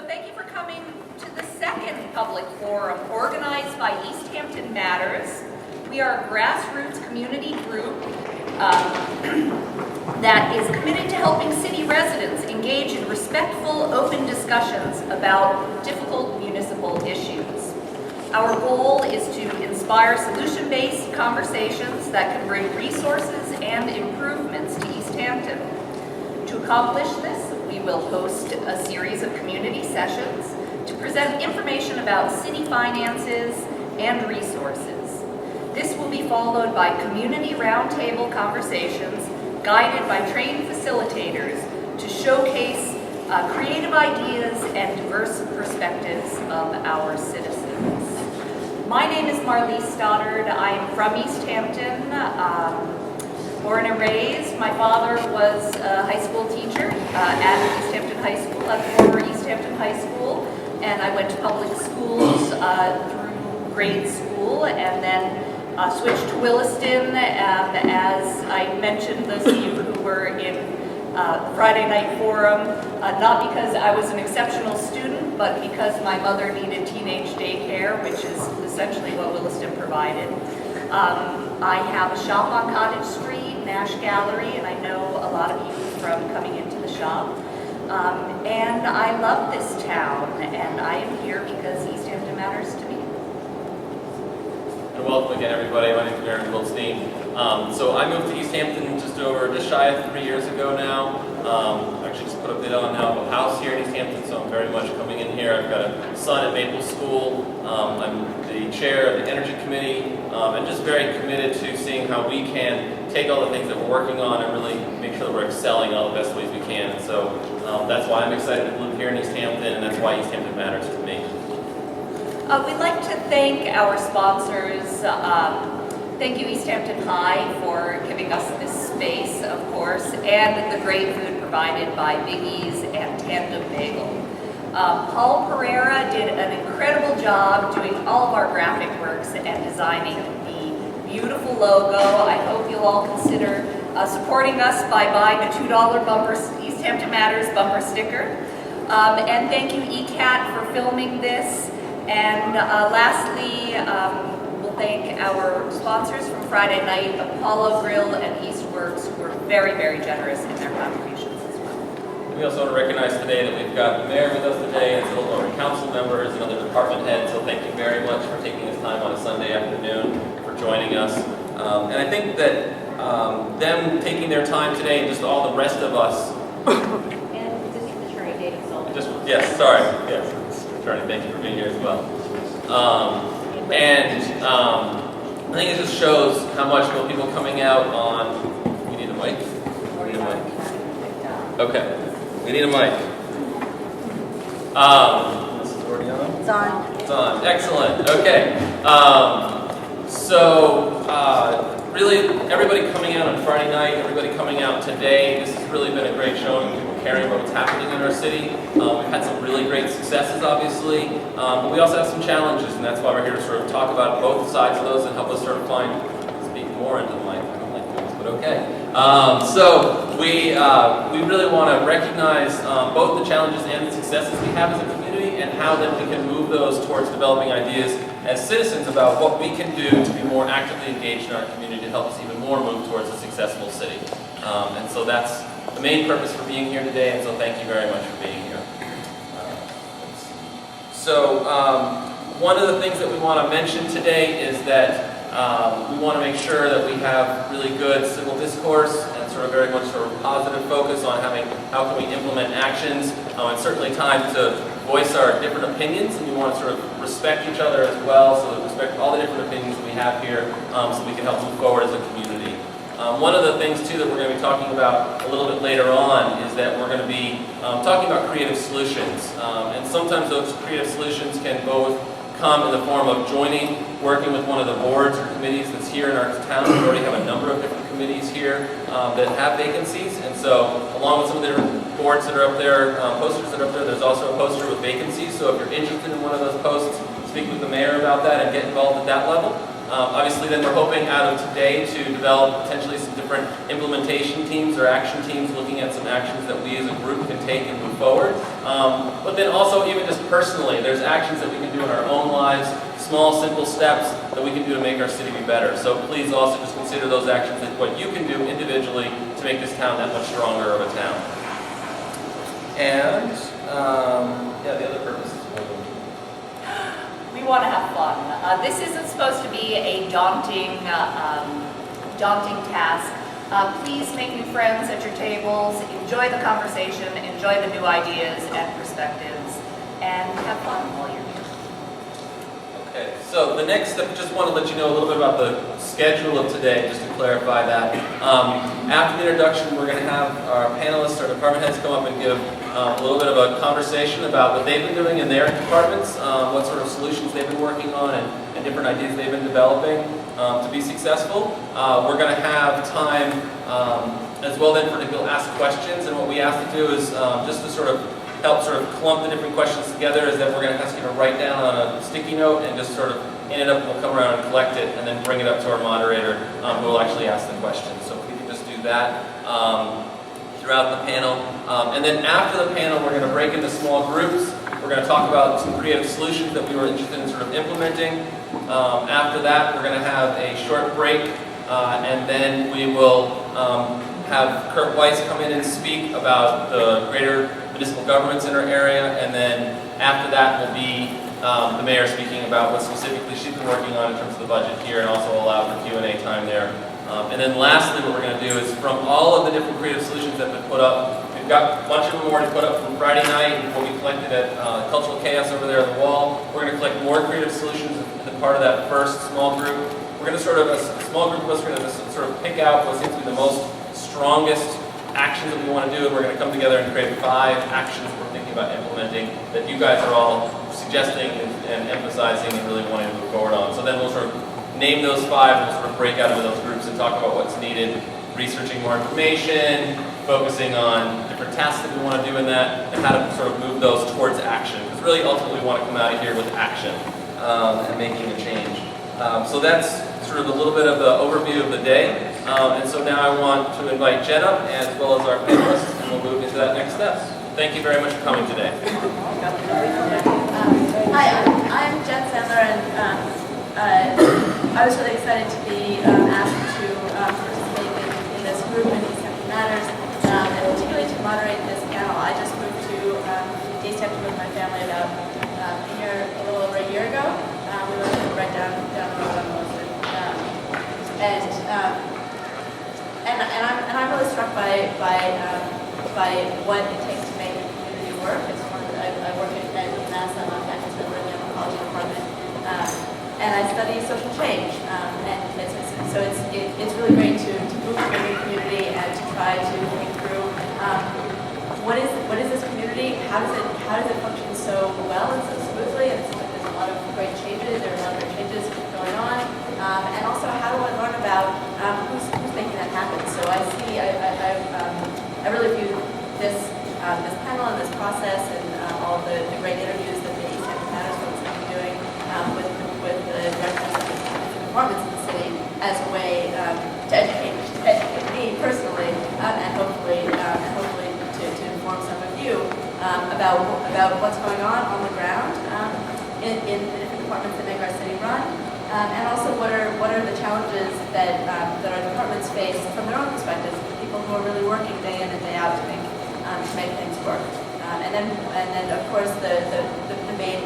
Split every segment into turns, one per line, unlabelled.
thank you for coming to the second public forum organized by Easthampton Matters. We are a grassroots community group that is committed to helping city residents engage in respectful, open discussions about difficult municipal issues. Our goal is to inspire solution-based conversations that can bring resources and improvements to Easthampton. To accomplish this, we will host a series of community sessions to present information about city finances and resources. This will be followed by community roundtable conversations guided by trained facilitators to showcase creative ideas and diverse perspectives of our citizens. My name is Marlise Stoddard. I am from Easthampton. Born and raised. My father was a high school teacher at Easthampton High School, at former Easthampton High School, and I went to public schools through grade school, and then switched to Williston. As I mentioned, those of you who were in Friday Night Forum, not because I was an exceptional student, but because my mother needed teenage daycare, which is essentially what Williston provided. I have a shop on Cottage Street, Nash Gallery, and I know a lot of you from coming into the shop. And I love this town, and I am here because Easthampton matters to me.
And welcome again, everybody. My name is Aaron Goldstein. So I moved to Easthampton just shy of 3 years ago now. Actually just put a bid on now of a house here in Easthampton, so I'm very much coming in here. I've got a son at Maple School. I'm the chair of the Energy Committee, and just very committed to seeing how we can take all the things that we're working on and really make sure that we're excelling in all the best ways we can. And so that's why I'm excited to live here in Easthampton, and that's why Easthampton matters to me.
We'd like to thank our sponsors. Thank you, Easthampton High, for giving us this space, of course, and the great food provided by Biggie's and Tandem Bagel. Paul Pereira did an incredible job doing all of our graphic works and designing the beautiful logo. I hope you'll all consider supporting us by buying a $2 Easthampton Matters bumper sticker. And thank you, ECAT, for filming this. And lastly, we'll thank our sponsors from Friday night, Apollo Grill and Eastworks, who were very, very generous in their contributions as well.
We also want to recognize today that we've got the mayor with us today, and several of our council members and other department heads, so thank you very much for taking this time on a Sunday afternoon, for joining us. And I think that them taking their time today, and just all the rest of us...
And District Attorney David Sullivan.
Yes, sorry. Yes, Attorney, thank you for being here as well. I think it just shows how much people coming out on... We need a mic? We need a mic. Okay. We need a mic. This is already on?
It's on.
It's on. Excellent. Okay. Really, everybody coming out on Friday night, everybody coming out today, this has really been a great showing. People caring about what's happening in our city. We've had some really great successes, obviously, but we also have some challenges, and that's why we're here to sort of talk about both sides of those and help us sort of speak more into the mic. I don't like those, but okay. We really want to recognize both the challenges and the successes we have as a community, and how then we can move those towards developing ideas as citizens about what we can do to be more actively engaged in our community to help us even more move towards a successful city. And so that's the main purpose for being here today, and so thank you very much for being here. One of the things that we want to mention today is that we want to make sure that we have really good civil discourse and sort of very much sort of positive focus on how can we implement actions. It's certainly time to voice our different opinions, and we want to sort of respect each other as well, so that we respect all the different opinions we have here, so we can help move forward as a community. One of the things too that we're going to be talking about a little bit later on is that we're going to be talking about creative solutions, and sometimes those creative solutions can both come in the form of working with one of the boards or committees that's here in our town. We already have a number of different committees here that have vacancies, and so along with some of the different boards that are up there, posters that are up there, there's also a poster with vacancies, so if you're interested in one of those posts, speak with the mayor about that and get involved at that level. Obviously, then we're hoping out of today to develop potentially some different implementation teams or action teams looking at some actions that we as a group can take and move forward. But then also even just personally, there's actions that we can do in our own lives, small, simple steps that we can do to make our city be better. So please also just consider those actions as what you can do individually to make this town that much stronger of a town. And, yeah, the other purpose is
We want to have fun. This isn't supposed to be a daunting task. Please make new friends at your tables, enjoy the conversation, enjoy the new ideas and perspectives, and have fun while you're here.
Okay, so the next step, just want to let you know a little bit about the schedule of today, just to clarify that. After the introduction, we're going to have our panelists, our department heads come up and give a little bit of a conversation about what they've been doing in their departments, what sort of solutions they've been working on, and different ideas they've been developing to be successful. We're going to have time as well then for people to ask questions, and what we ask to do is just to sort of help sort of clump the different questions together is that we're going to ask you to write down on a sticky note and just sort of end it up, we'll come around and collect it and then bring it up to our moderator who will actually ask the questions. So if we can just do that throughout the panel. And then after the panel, we're going to break into small groups. We're going to talk about some creative solutions that we were interested in sort of implementing. After that, we're going to have a short break and then we will have Kurt Weiss come in and speak about the greater municipal governments in our area, and then after that will be the mayor speaking about what specifically she's been working on in terms of the budget here, and also allow for Q&A time there. And then lastly, what we're going to do is from all of the different creative solutions that have been put up, we've got a bunch of them already put up from Friday night, and what we collected at Cultural Chaos over there on the wall. We're going to collect more creative solutions as part of that first small group. We're going to sort of, a small group of us, we're going to sort of pick out what seems to be the most strongest actions that we want to do, and we're going to come together and create 5 actions we're thinking about implementing that you guys are all suggesting and emphasizing and really wanting to move forward on. So then we'll sort of name those 5, and we'll sort of break out into those groups and talk about what's needed, researching more information, focusing on different tasks that we want to do in that, and how to sort of move those towards action. Because really ultimately we want to come out of here with action and making a change. So that's sort of a little bit of the overview of the day. And so now I want to invite Jen up, as well as our panelists, and we'll move into that next step. Thank you very much for coming today.
Hi, I'm Jen Sandler, and I was really excited to be asked to participate in this group in Easthampton Matters, and particularly to moderate this panel. I just moved to Easthampton with my family about here a little over a year ago. We live right down the road on Wilson. And I'm really struck by what it takes to make community work. It's one of I work at Mass. I'm a faculty member in the anthropology department, and I study social change. So it's really great to move to a new community and to try to think through what is this community? How does it function so well and so smoothly? And there's a lot of great changes. There are a lot of great changes going on. And also, how do I learn about who's making that happen? So I really view this panel and this process and all the great interviews that the Easthampton Matters folks have been doing with the directors of the departments in the city as a way to educate me personally and hopefully to inform some of you about what's going on the ground in the different departments that make our city run. And also, what are the challenges that our departments face from their own perspectives, people who are really working day in and day out to make things work. And then of course the main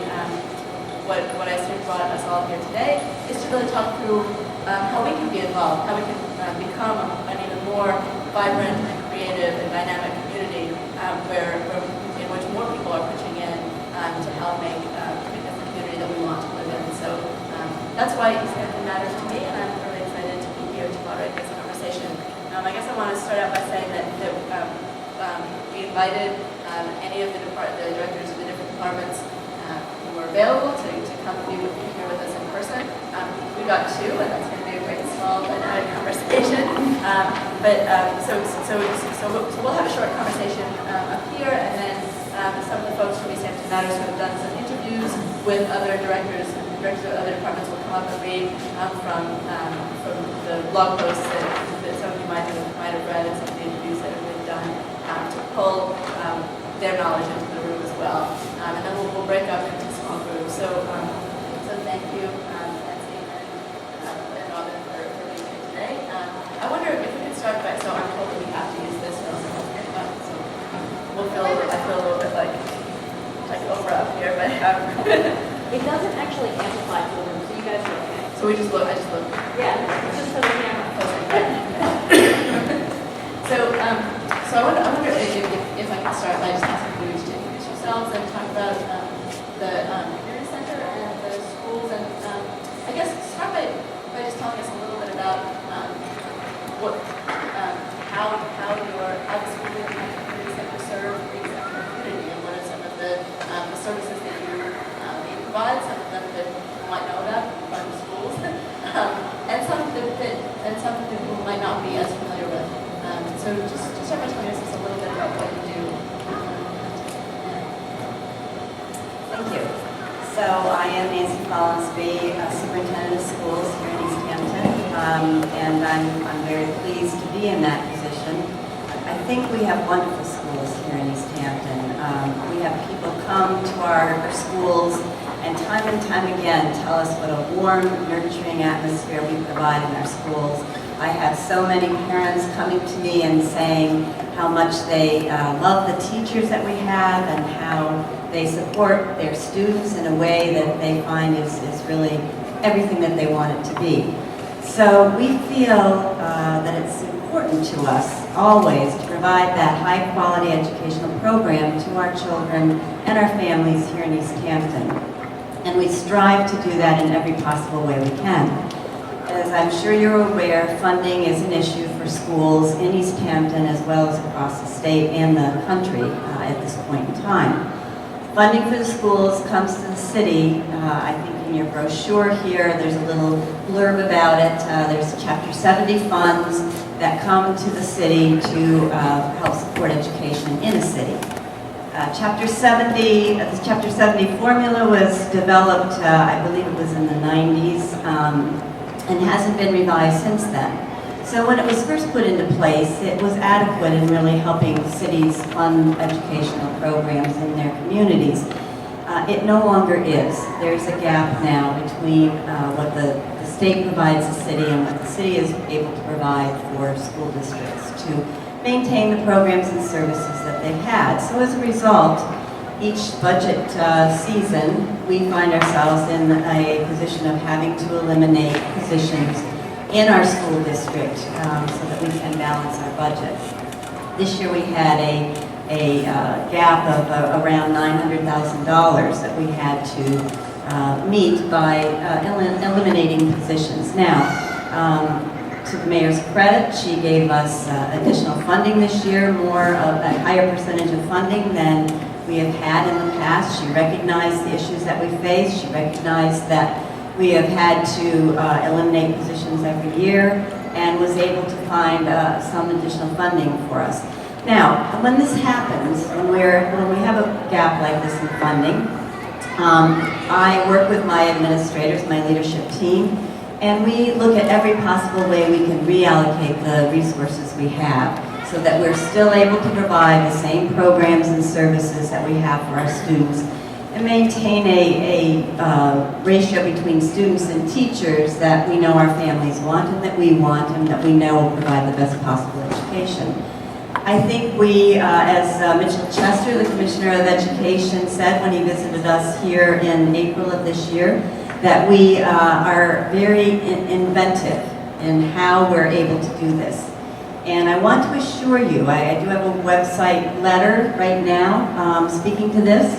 what I assume brought us all here today is to really talk through how we can be involved, how we can become an even more vibrant and creative and dynamic community in which more people are pitching in to help make this the community that we want to live in. So. That's why Easthampton matters to me, and I'm really excited to be here to moderate this conversation. I guess I want to start out by saying that we invited any of the directors of the different departments who were available to come be here with us in person. We got 2, and that's going to be a great small dynamic conversation. So we'll have a short conversation up here, and then some of the folks from Easthampton Matters who have done some interviews with other directors of other departments will come come up and read from the blog posts that some of you might have read and some of the interviews that have been done to pull their knowledge into the room as well. And then we'll break up into small groups. So thank you, Nancy and Robin for being here today. I wonder if we could start by, so I'm told that we have to use this film. So I feel a little bit like Oprah up here, but
It doesn't actually amplify for them, so you guys are okay.
so I just look.
Yeah, just for the camera.
So I wonder if I can start by just asking you to introduce yourselves and talk about the Community Center and the schools, and I guess start by just telling us a little bit about how the school and the Community Center serve the Easthampton community, and what are some of the services that you provide, some of them that people might know about from the schools, and some that people might not be as familiar with. So just start by telling us a little bit about what you do.
Thank you. So I am Nancy Follinsby, Superintendent of Schools here in Easthampton, and I'm very pleased to be in that position. I think we have wonderful schools here in Easthampton. We have people come to our schools and time again tell us what a warm, nurturing atmosphere we provide in our schools. I have so many parents coming to me and saying how much they love the teachers that we have and how they support their students in a way that they find is really everything that they want it to be. So we feel that it's important to us always to provide that high-quality educational program to our children and our families here in Easthampton. And we strive to do that in every possible way we can. As I'm sure you're aware, funding is an issue for schools in Easthampton as well as across the state and the country at this point in time. Funding for the schools comes to the city. I think in your brochure here, there's a little blurb about it. There's Chapter 70 funds that come to the city to help support education in a city. Chapter 70 formula was developed, I believe it was in the 90s, and hasn't been revised since then. So when it was first put into place, it was adequate in really helping cities fund educational programs in their communities. It no longer is. There's a gap now between what the state provides the city and what the city is able to provide for school districts to maintain the programs and services that they've had. So as a result, each budget season, we find ourselves in a position of having to eliminate positions in our school district so that we can balance our budget. This year we had a gap of around $900,000 that we had to meet by eliminating positions. Now, to the mayor's credit, she gave us additional funding this year, a higher percentage of funding than we have had in the past. She recognized the issues that we face. She recognized that we have had to eliminate positions every year and was able to find some additional funding for us. Now, when this happens, when we have a gap like this in funding, I work with my administrators, my leadership team, and we look at every possible way we can reallocate the resources we have so that we're still able to provide the same programs and services that we have for our students and maintain a ratio between students and teachers that we know our families want and that we want and that we know will provide the best possible education. I think we, as Mitchell Chester, the Commissioner of Education, said when he visited us here in April of this year, that we are very inventive in how we're able to do this. And I want to assure you, I do have a website letter right now speaking to this.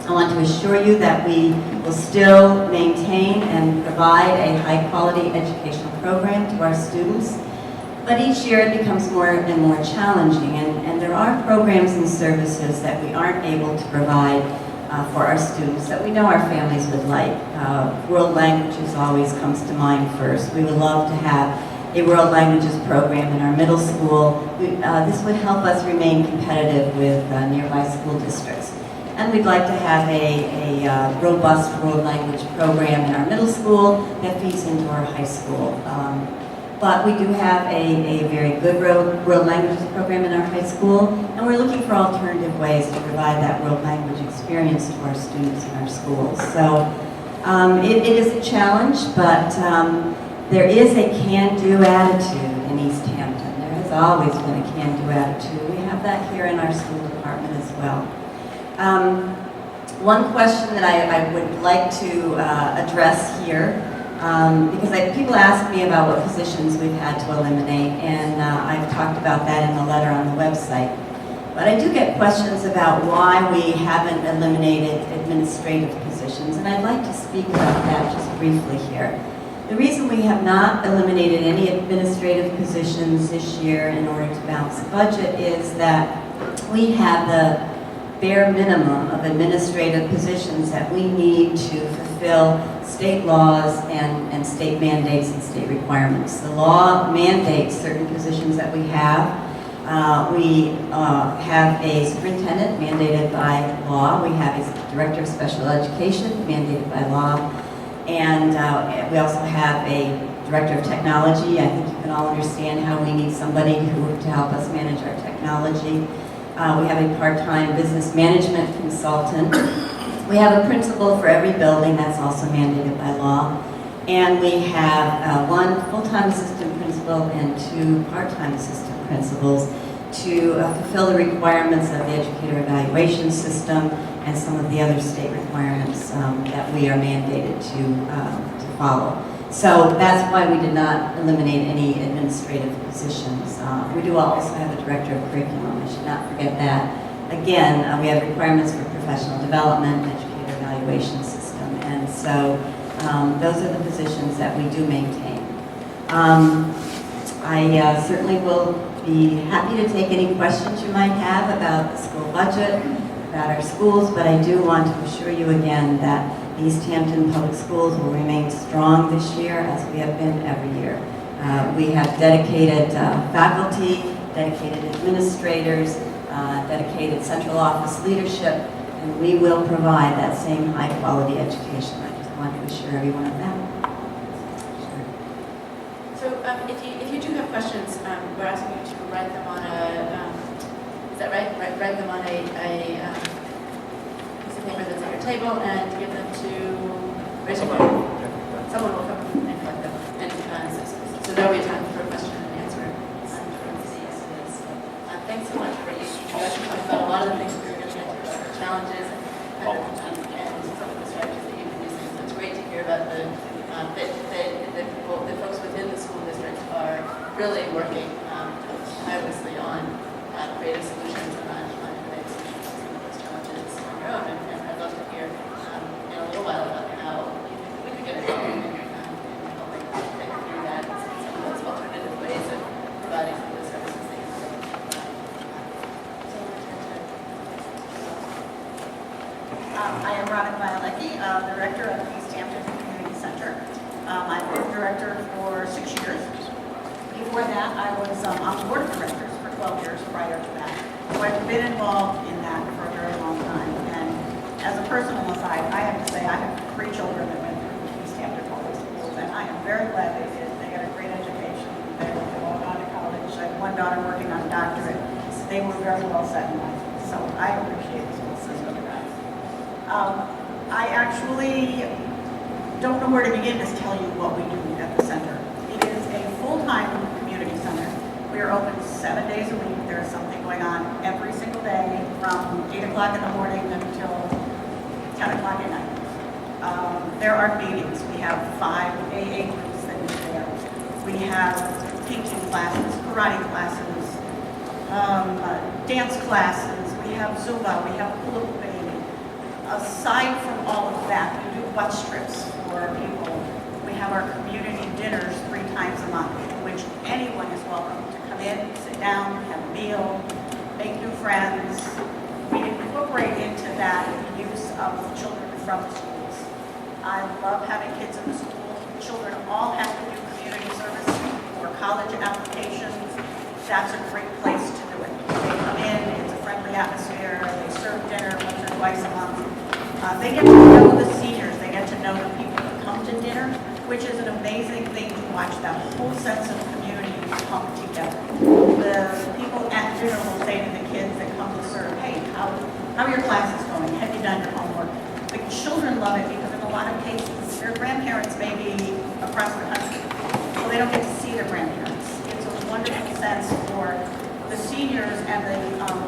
I want to assure you that we will still maintain and provide a high-quality educational program to our students. But each year it becomes more and more challenging, and there are programs and services that we aren't able to provide for our students that we know our families would like. World languages always comes to mind first. We would love to have a world languages program in our middle school. This would help us remain competitive with nearby school districts. And we'd like to have a robust world language program in our middle school that feeds into our high school. But we do have a very good world languages program in our high school, and we're looking for alternative ways to provide that world language experience to our students in our schools. So it is a challenge, but there is a can-do attitude in Easthampton. There has always been a can-do attitude. We have that here in our school department as well. One question that I would like to address here, because people ask me about what positions we've had to eliminate, and I've talked about that in the letter on the website. But I do get questions about why we haven't eliminated administrative positions, and I'd like to speak about that just briefly here. The reason we have not eliminated any administrative positions this year in order to balance the budget is that we have the bare minimum of administrative positions that we need to fulfill state laws and state mandates and state requirements. The law mandates certain positions that we have. We have a superintendent mandated by law. We have a director of special education mandated by law. And we also have a director of technology. I think you can all understand how we need somebody to help us manage our technology. We have a part-time business management consultant. We have a principal for every building that's also mandated by law. And we have one full-time assistant principal and 2 part-time assistant principals to fulfill the requirements of the educator evaluation system and some of the other state requirements that we are mandated to follow. So that's why we did not eliminate any administrative positions. We do also have a director of curriculum, I should not forget that. Again, we have requirements for professional development, educator evaluation system, and so those are the positions that we do maintain. I certainly will be happy to take any questions you might have about the school budget, about our schools, but I do want to assure you again that the Easthampton Public Schools will remain strong this year as we have been every year. We have dedicated faculty, dedicated administrators, dedicated central office leadership, and we will provide that same high-quality education. I just want to assure everyone of that.
So if you do have questions, we're asking you to write them on a, is that right? Write them on a piece of paper that's on your table and give them to, someone will come and collect them. And so there'll be time for a question and answer. Thanks so much for you. You actually talked about a lot of the things that we were going to get to, the challenges and some of the strategies that you've been using. So it's great to hear about the folks within the school district are really working tirelessly on creative solutions and on creative solutions to some of those challenges on your own. And I'd love to hear in a little while about how you think we could get involved in helping think through that and some of those alternative ways of providing some of the services that you're doing.
I am Rhonda Bialecki, Director of the Easthampton Community Center. I've been Director for 6 years. Before that, I was on the Board of Directors for 12 years prior to that. So I've been involved in that for a very long time. And as a personal aside, I have to say I have 3 children that went through Easthampton Public Schools, and I am very glad they did. They got a great education. They've all gone to college. I have one daughter working on a doctorate. They were very well set in life. So I appreciate the school system. I actually don't know where to begin to tell you what we do at the center. It is a full-time community center. We are open 7 days a week. There is something going on every single day from 8 o'clock in the morning until 10 o'clock at night. There are meetings. We have 5 AA groups that meet there. We have painting classes, karate classes, dance classes. We have Zumba. We have hula hooping. Aside from all of that, we do butt strips for people. We have our community dinners 3 times a month, in which anyone is welcome to come in, sit down, have a meal, make new friends. We incorporate into that the use of children from the schools. I love having kids in the school. Children all have to do community service or college applications. That's a great place to do it. They come in, it's a friendly atmosphere, they serve dinner, twice a month. They get to know the seniors, they get to know the people that come to dinner, which is an amazing thing to watch that whole sense of community come together. The people at dinner will say to the kids that come to serve, hey, how are your classes going? Have you done your homework? The children love it because in a lot of cases, their grandparents may be across the country, so they don't get to see their grandparents. It's a wonderful sense for the seniors and the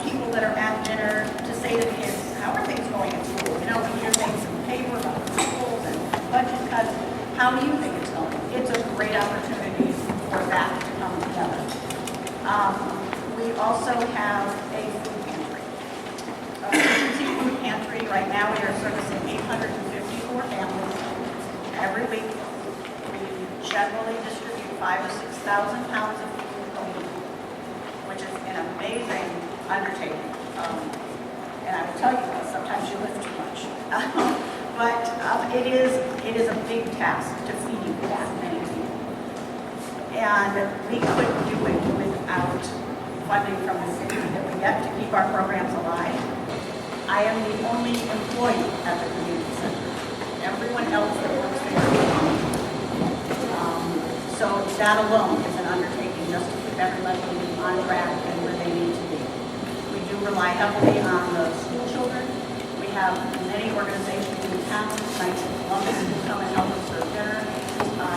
people that are at dinner to say to the kids, how are things going at school? You know, we hear things in the paper about the schools and budget cuts. How do you think it's going? It's a great opportunity for that to come together. We also have a food pantry. Emergency food pantry. Right now we are servicing 854 families. Every week we generally distribute 5,000 to 6,000 pounds of food a week, which is an amazing undertaking. And I will tell you that sometimes you lift too much. But it is a big task to feed that many people. And we couldn't do it without funding from the city that we get to keep our programs alive. I am the only employee at the community center. Everyone else that works there is so that alone is an undertaking just to keep everybody on track and where they need to be. We do rely heavily on the school children. We have many organizations in town, Knights of Columbus, who come and help us serve dinner.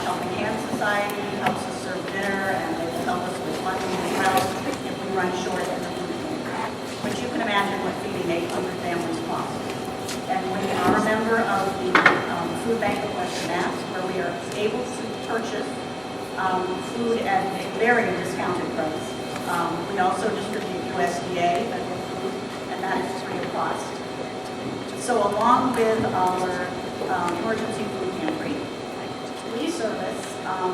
Helping Hand Society helps us serve dinner, and they will help us with funding as well if we run short in the food pantry. But you can imagine what feeding 800 families costs. And we are a member of the Food Bank of Western Mass, where we are able to purchase food at a very discounted price. We also distribute USDA food, and that is free of cost. So along with our emergency food pantry, we service a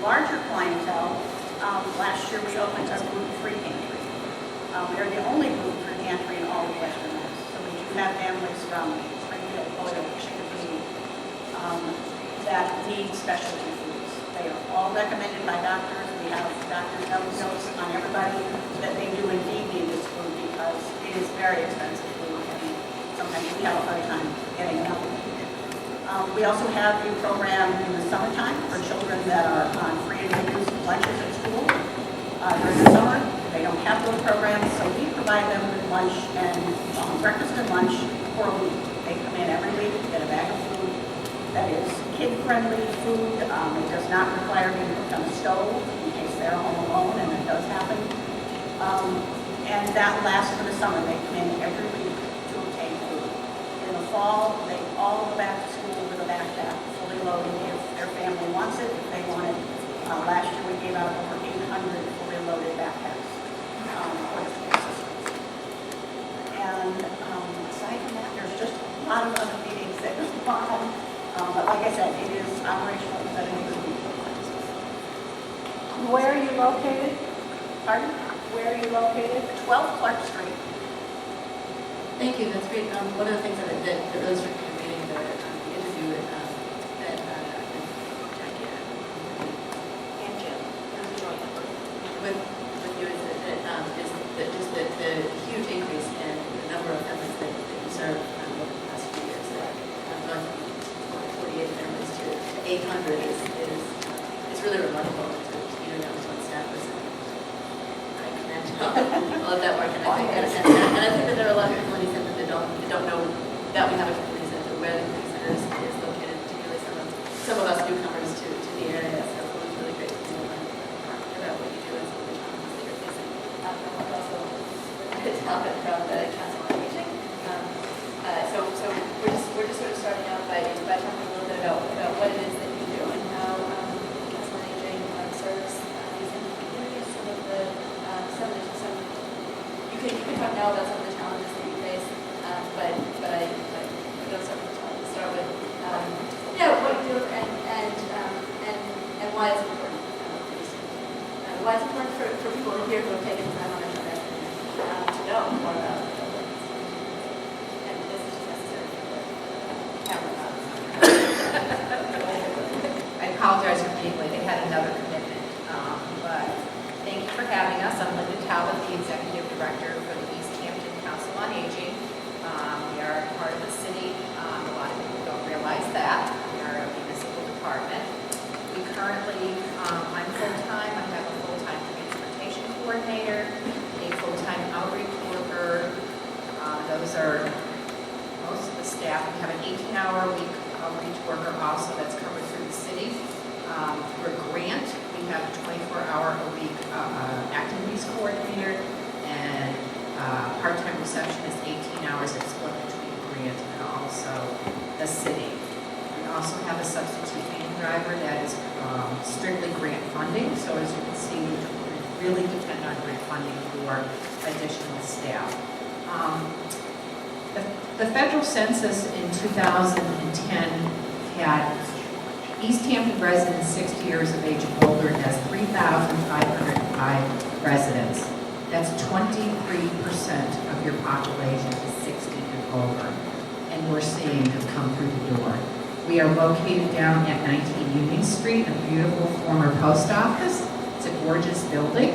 larger clientele. Last year we opened a gluten-free pantry. We are the only gluten-free pantry in all of Western Mass. So we do have families from Springfield, Holyoke, Chicopee, that need specialty foods. They are all recommended by doctors. We have doctors' notes on everybody that they do indeed need this food because it is very expensive food and sometimes we have a hard time getting it out. We also have a program in the summertime for children that are on free and reduced lunches at school. During the summer, they don't have those programs, so we provide them with lunch and breakfast and lunch for a week. They come in every week, get a bag of food that is kid-friendly food. It does not require being cooked on a stove in case they're home alone, and it does happen. And that lasts for the summer. They come in every week to obtain food. In the fall, they all go back to school with a backpack, fully loaded if their family wants it, if they want it. Last year, we gave out over 800 fully loaded backpacks for the school systems. And aside from that, there's just a lot of other meetings that go on. But like I said, it is operational because I think it's people.
Where are you located?
Pardon?
Where are you located?
12 Clark Street.
Thank you, that's great. One of the things that really struck me in reading the interview with with you is that just the huge increase in the number of families that you serve over the past few years. Going from 48 families to 800 is really remarkable. That was one staff person. I commend all of that work, and I think that there are a lot of community centers that don't know that we have a community center, where the community center is located, particularly some of us newcomers to the area. So it was really great to know about what you do and some of the challenges that you're facing. And also a topic from the Council on Aging. So we're just sort of starting out by talking a little bit about what it is that you do and how Council on Aging serves these communities. You can talk now about some of the challenges that you face, but I don't start with what you do and why it's important. Why it's important for people here who have taken time on their trip to know more about it. And this is just necessary for the camera.
I apologize for being late. They had another commitment. But thank you for having us. I'm Linda Talbot, the Executive Director for the Easthampton Council on Aging. serve most of the staff. We have an 18-hour-a-week outreach worker also that's covered through the city. Through a grant, we have a 24-hour-a-week activities coordinator and part-time receptionist, 18 hours that's split between grant and also the city. We also have a substitute van driver that is strictly grant funding. So as you can see, we really depend on grant funding for additional staff. The federal census in 2010 had Easthampton residents 60 years of age and older has 3,505 residents. That's 23% of your population is 60 and older, and we're seeing them come through the door. We are located down at 19 Union Street, a beautiful former post office. It's a gorgeous building.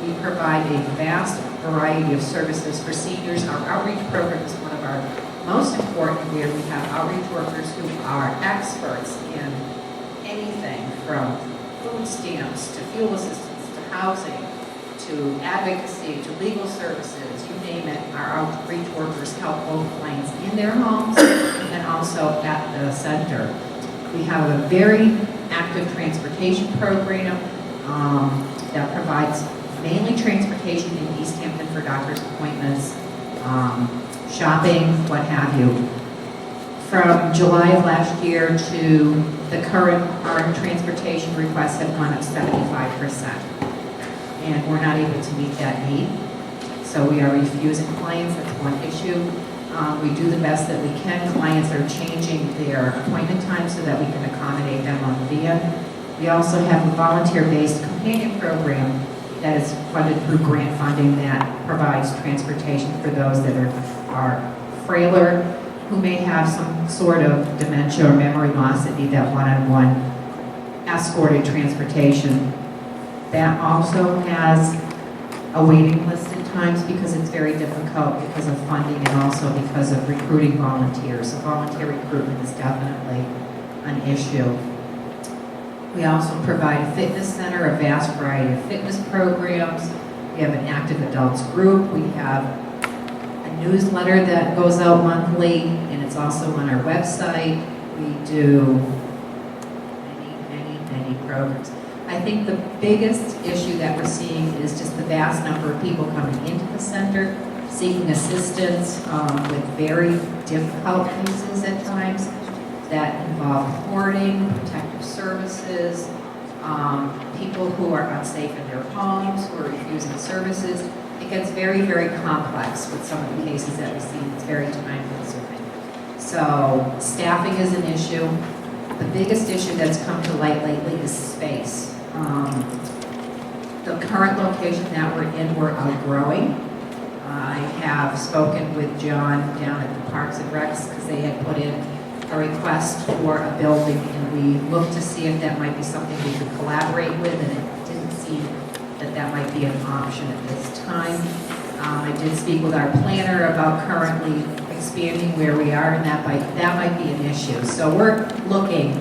We provide a vast variety of services for seniors. Our outreach program is one of our most important, where we have outreach workers who are experts in anything from food stamps to fuel assistance to housing to advocacy to legal services, you name it. Our outreach workers help both clients in their homes and also at the center. We have a very active transportation program that provides mainly transportation in Easthampton for doctor's appointments, shopping, what have you. From July of last year to the current, our transportation requests have gone up 75%. And we're not able to meet that need. So we are refusing clients, that's one issue. We do the best that we can. Clients are changing their appointment time so that we can accommodate them on the van. We also have a volunteer-based companion program that is funded through grant funding that provides transportation for those that are frailer, who may have some sort of dementia or memory loss that need that one-on-one escorted transportation. That also has a waiting list at times because it's very difficult because of funding and also because of recruiting volunteers. So volunteer recruitment is definitely an issue. We also provide a fitness center, a vast variety of fitness programs. We have an active adults group. We have a newsletter that goes out monthly, and it's also on our website. We do many programs. I think the biggest issue that we're seeing is just the vast number of people coming into the center, seeking assistance with very difficult cases at times that involve hoarding, protective services, people who are unsafe in their homes, who are refusing services. It gets very, very complex with some of the cases that we see. It's very time consuming. So staffing is an issue. The biggest issue that's come to light lately is space. The current location that we're in, we're outgrowing. I have spoken with John down at the Parks and Recs because they had put in a request for a building, and we looked to see if that might be something we could collaborate with, and it didn't seem that that might be an option at this time. I did speak with our planner about currently expanding where we are, and that might be an issue. So we're looking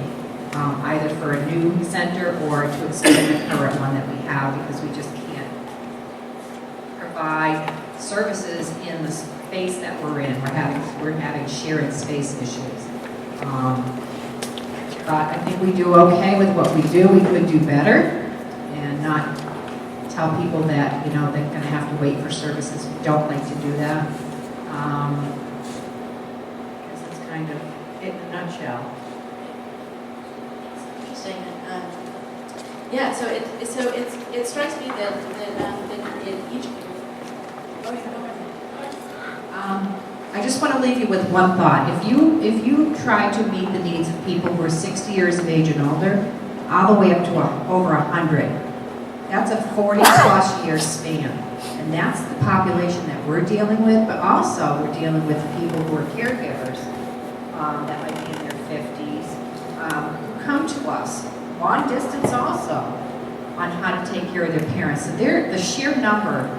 either for a new center or to expand the current one that we have, because we just can't provide services in the space that we're in. We're having shared space issues. But I think we do okay with what we do. We could do better and not tell people that, they're going to have to wait for services. We don't like to do that. Because it's kind of it in a nutshell.
Interesting. Yeah, so it strikes me that in each.
I just want to leave you with one thought. If you try to meet the needs of people who are 60 years of age and older, all the way up to over 100, that's a 40-plus year span. And that's the population that we're dealing with, but also we're dealing with people who are caregivers that might be in their 50s, who come to us, long distance also, on how to take care of their parents. So the sheer number,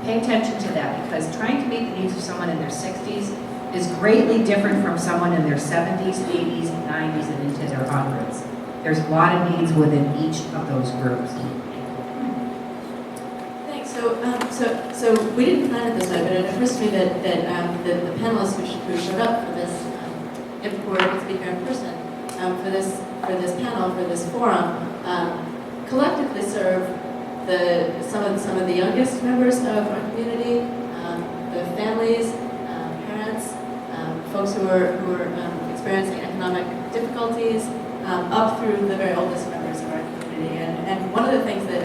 pay attention to that, because trying to meet the needs of someone in their 60s is greatly different from someone in their 70s, 80s, 90s, and into their hundreds. There's a lot of needs within each of those groups.
Thanks. So So we didn't plan it this way, but it occurs to me that the panelists who showed up for this, if we were able to be here in person, for this panel, for this forum, collectively serve some of the youngest members of our community, the families, parents, folks who are experiencing economic difficulties, up through the very oldest members of our community. And one of the things that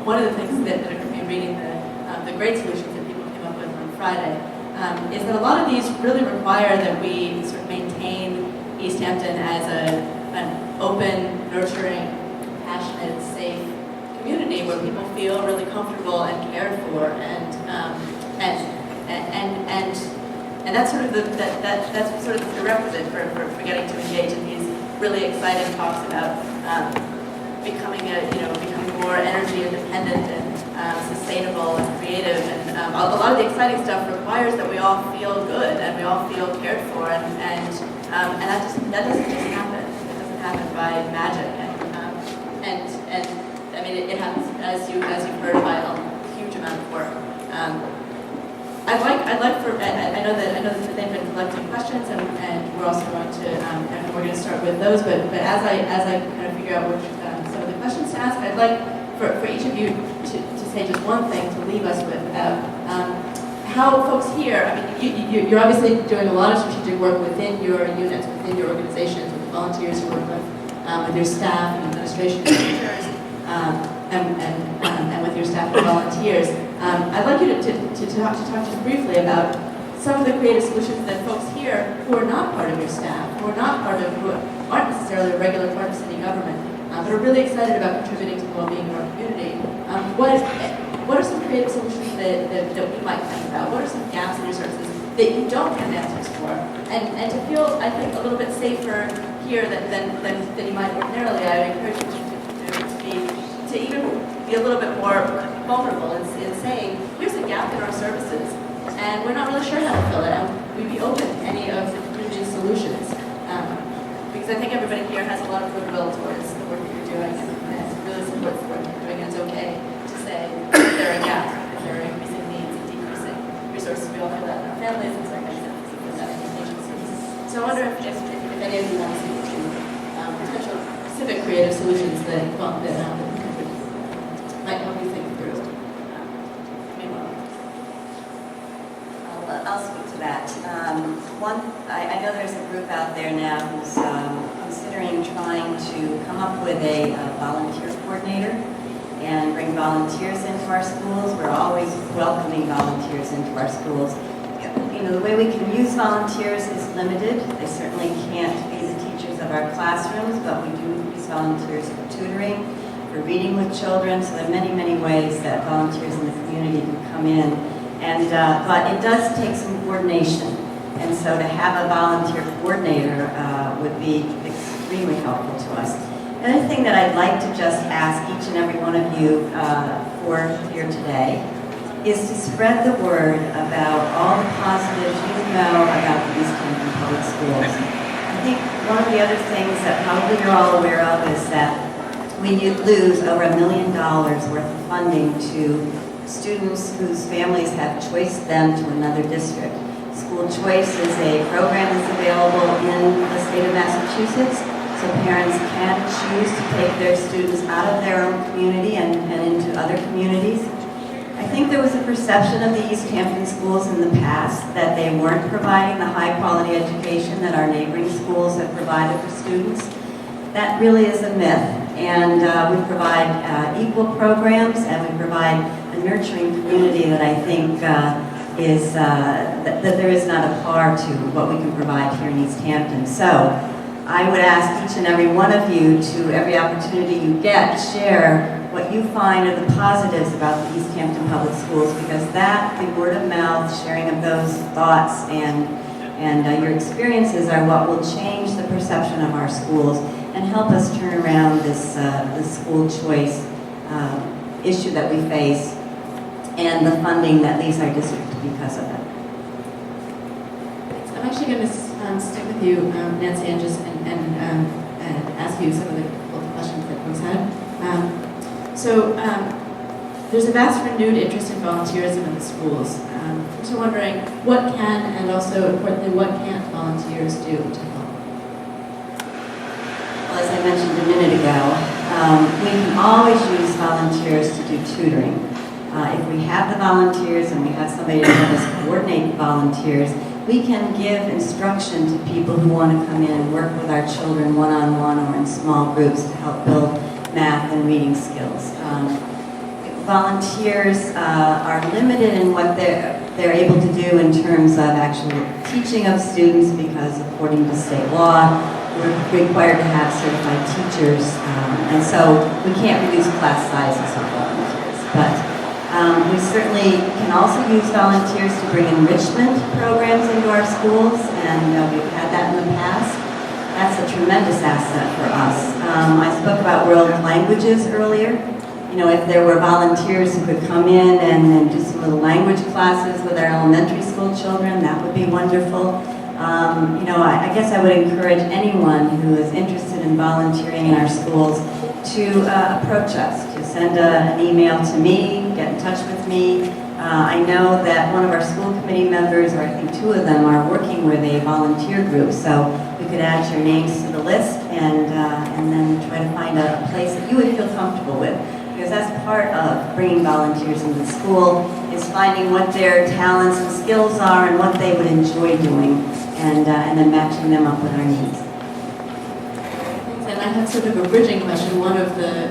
one of the things that occurred to me reading the great solutions that people came up with on Friday is that a lot of these really require that we sort of maintain Easthampton as an open, nurturing, passionate, safe community where people feel really comfortable and cared for, and that's sort of that's sort of the prerequisite for getting to engage in these really exciting talks about becoming more energy independent and sustainable and creative. And a lot of the exciting stuff requires that we all feel good and we all feel cared for, and that doesn't just happen. It doesn't happen by magic. And I mean it happens as you've heard by a huge amount of work. I know that they've been collecting questions, and we're also going to and we're going to start with those. But as I kind of figure out which some of the questions to ask, I'd like for each of you to say just one thing to leave us with about how folks here. I mean, you're obviously doing a lot of strategic work within your units, within your organizations, with the volunteers you work with your staff and administration and teachers, and with your staff and volunteers. I'd like you to talk just briefly about some of the creative solutions that folks here who are not part of your staff, who aren't necessarily a regular part of city government, but are really excited about contributing to the well-being of our community. What are some creative solutions that we might think about? What are some gaps in your services that you don't have answers for? And to feel, I think, a little bit safer here than you might ordinarily, I would encourage you to even be a little bit more vulnerable in saying, here's a gap in our services, and we're not really sure how to fill it, and we'd be open to any of the community solutions. Because I think everybody here has a lot of goodwill towards the work that you're doing, and really supports the work that you're doing, and it's okay to say if there are gaps, if there are increasing needs and decreasing resources. We all feel that in our families, and circumstances, we feel that in agencies. So I wonder if any of you want to speak to potential civic creative solutions that might help you think through.
I'll speak to that. I know there's a group out there now who's considering trying to come up with a volunteer coordinator and bring volunteers into our schools. We're always welcoming volunteers into our schools. You know, the way we can use volunteers is limited. They certainly can't be the teachers of our classrooms, but we do use volunteers for tutoring, for reading with children. So there are many, many ways that volunteers in the community can come in. And but it does take some coordination. And so to have a volunteer coordinator would be extremely helpful to us. Another thing that I'd like to just ask each and every one of you for here today is to spread the word about all the positives you know about the Easthampton Public Schools. I think one of the other things that probably you're all aware of is that we lose over $1 million worth of funding to students whose families have choiced them to another district. School Choice is a program that's available in the state of Massachusetts, so parents can choose to take their students out of their own community and into other communities. I think there was a perception of the Easthampton schools in the past that they weren't providing the high-quality education that our neighboring schools have provided for students. That really is a myth, and we provide equal programs, and we provide a nurturing community that I think is that there is not a par to what we can provide here in Easthampton. So I would ask each and every one of you to, every opportunity you get, share what you find are the positives about the Easthampton Public Schools, because that, the word of mouth, sharing of those thoughts and your experiences are what will change the perception of our schools and help us turn around this school choice issue that we face and the funding that leaves our district because of it.
I'm actually going to stick with you, Nancy, and just and ask you some of the questions that folks had. there's a vast renewed interest in volunteerism in the schools. So wondering what can, and also importantly, what can't volunteers do to help?
Well, as I mentioned a minute ago, we can always use volunteers to do tutoring. If we have the volunteers and we have somebody to help us coordinate volunteers, we can give instruction to people who want to come in and work with our children one-on-one or in small groups to help build math and reading skills. Volunteers are limited in what they're able to do in terms of actual teaching of students because according to state law, we're required to have certified teachers, and so we can't reduce class sizes of volunteers. But we certainly can also use volunteers to bring enrichment programs into our schools, and we've had that in the past. That's a tremendous asset for us. I spoke about world languages earlier. You know, if there were volunteers who could come in and do some little language classes with our elementary school children, that would be wonderful. You know, I guess I would encourage anyone who is interested in volunteering in our schools to approach us, to send an email to me, get in touch with me. I know that one of our school committee members, or I think two of them, are working with a volunteer group, so we could add your names to the list and then try to find a place that you would feel comfortable with. Because that's part of bringing volunteers into the school, is finding what their talents and skills are and what they would enjoy doing, and then matching them up with our needs.
And I have sort of a bridging question. One of the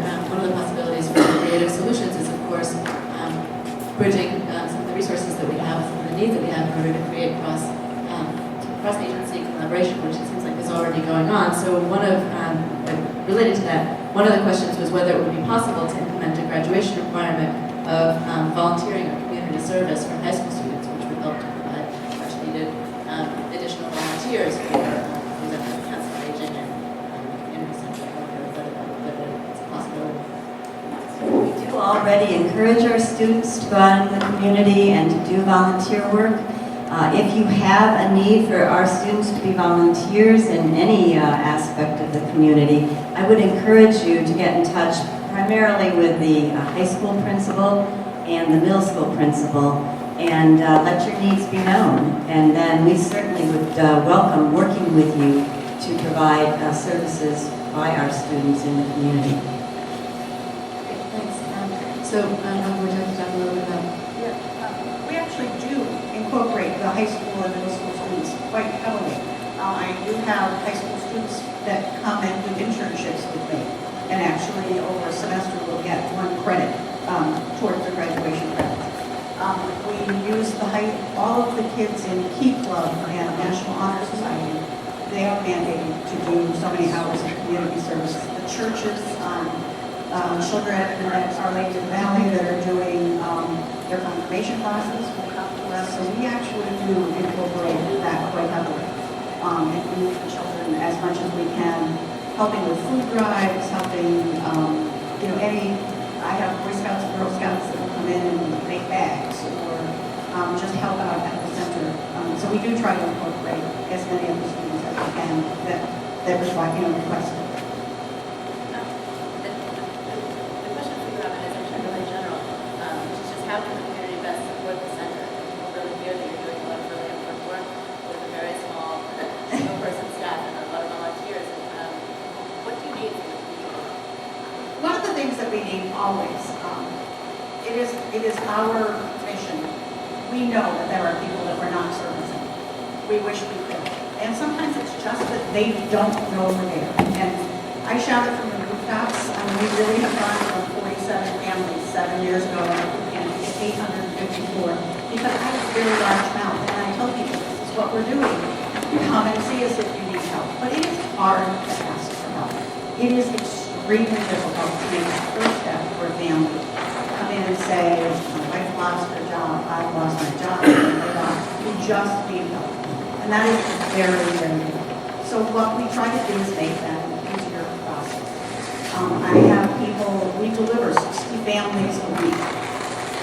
possibilities for creative solutions is, of course, bridging some of the resources that we have, some of the needs that we have in order to create cross-agency collaboration, which it seems like is already going on. So related to that, one of the questions was whether it would be possible to implement a graduation requirement of volunteering or community service for high school students, which would help to provide much needed additional volunteers for council aging and community center, whether it's a possibility.
We do already encourage our students to go out in the community and to do volunteer work. If you have a need for our students to be volunteers in any aspect of the community, I would encourage you to get in touch primarily with the high school principal and the middle school principal and let your needs be known. And then we certainly would welcome working with you to provide services by our students in the community.
Great, thanks. So we're going to talk a little bit about.
We actually do incorporate the high school and middle school students quite heavily. I do have high school students that come and do internships with me, and actually over a semester will get 1 credit towards their graduation credits. We use all of the kids in Key Club and National Honor Society. They are mandated to do so many hours of community service. The churches, children at Our Lady of the Valley that are doing their confirmation classes will come to us. So we actually do incorporate that quite heavily. And move the children as much as we can, helping with food drives, helping, I have Boy Scouts and Girl Scouts that will come in and make bags or just help out at the center. So we do try to incorporate as many of the students as we can that request.
The question for you, Robin, is actually really general, which is just how can the community best support the center? People really hear that you're doing a lot of really important work with a very small single-person staff and a lot of volunteers. What do you need from the community?
One of the things that we need always, it is our mission. We know that there are people that we're not servicing. We wish we could. And sometimes it's just that they don't know we're there. And I shout it from the rooftops. I mean, we really have gone from 47 families 7 years ago and to 854 because I have a very large mouth and I tell people this is what we're doing. Come and see us if you need help. But it is hard to ask for help. It is extremely difficult to make the first step for a family. Come in and say, my wife lost her job, I lost my job, we just need help. And that is very, very difficult. So what we try to do is make that an easier process. I have people, we deliver 60 families a week.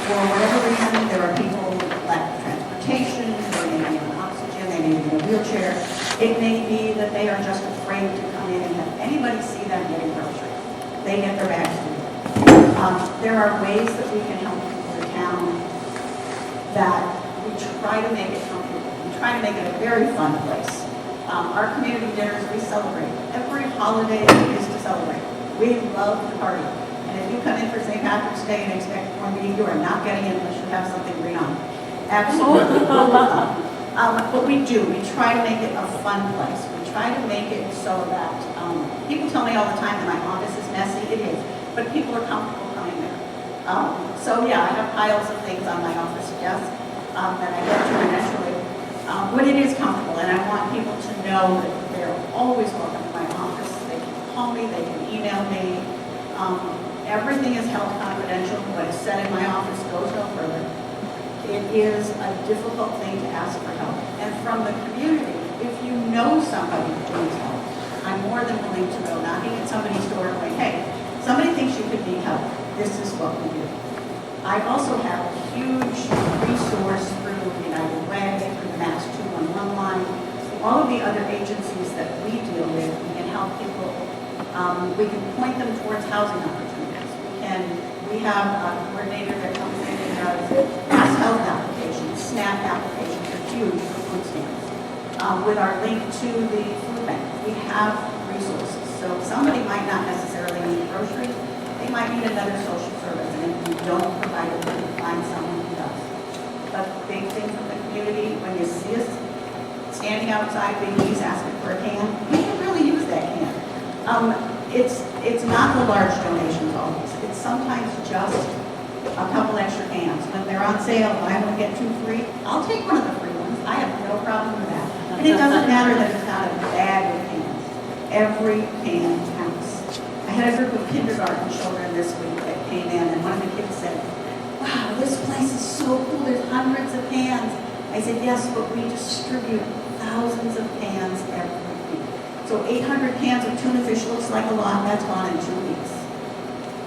For whatever reason, there are people who lack transportation, they may be on oxygen, they may be in a wheelchair. It may be that they are just afraid to come in and have anybody see them getting groceries. They get their bags delivered. There are ways that we can help people in town that we try to make it comfortable. We try to make it a very fun place. Our community dinners, we celebrate. Every holiday is to celebrate. We love to party. And if you come in for St. Patrick's Day and expect corned beef, you are not getting in unless you have something green on. Absolutely. But we do. We try to make it a fun place. We try to make it so that people tell me all the time that my office is messy. It is. But people are comfortable coming there. So yeah, I have piles of things on my office desk that I get to eventually. But it is comfortable, and I want people to know that they're always welcome to my office. They can call me, they can email me. Everything is held confidential. What is said in my office goes no further. It is a difficult thing to ask for help. And from the community, if you know somebody who needs help, I'm more than willing to go knocking at somebody's door and going, hey, somebody thinks you could need help. This is what we do. I also have a huge resource through United Way, through the Mass 211 line, all of the other agencies that we deal with. We can help people. We can point them towards housing opportunities. We have a coordinator that comes in and does mass health applications, SNAP applications are huge for food stamps. With our link to the food bank, we have resources. So somebody might not necessarily need groceries. They might need another social service, and if you don't provide it, you find someone who does. But big thing from the community, when you see us standing outside Big E's asking for a can, we can really use that can. It's not the large donations always. It's sometimes just a couple extra cans. When they're on sale, buy one, get two free, I'll take one of the free ones. I have no problem with that. And it doesn't matter that it's not a bag of cans. Every can counts. I had a group of kindergarten children this week that came in, and one of the kids said, wow, this place is so cool, there's hundreds of cans. I said, yes, but we distribute thousands of cans every week. So 800 cans of tuna fish looks like a lot, that's gone in 2 weeks.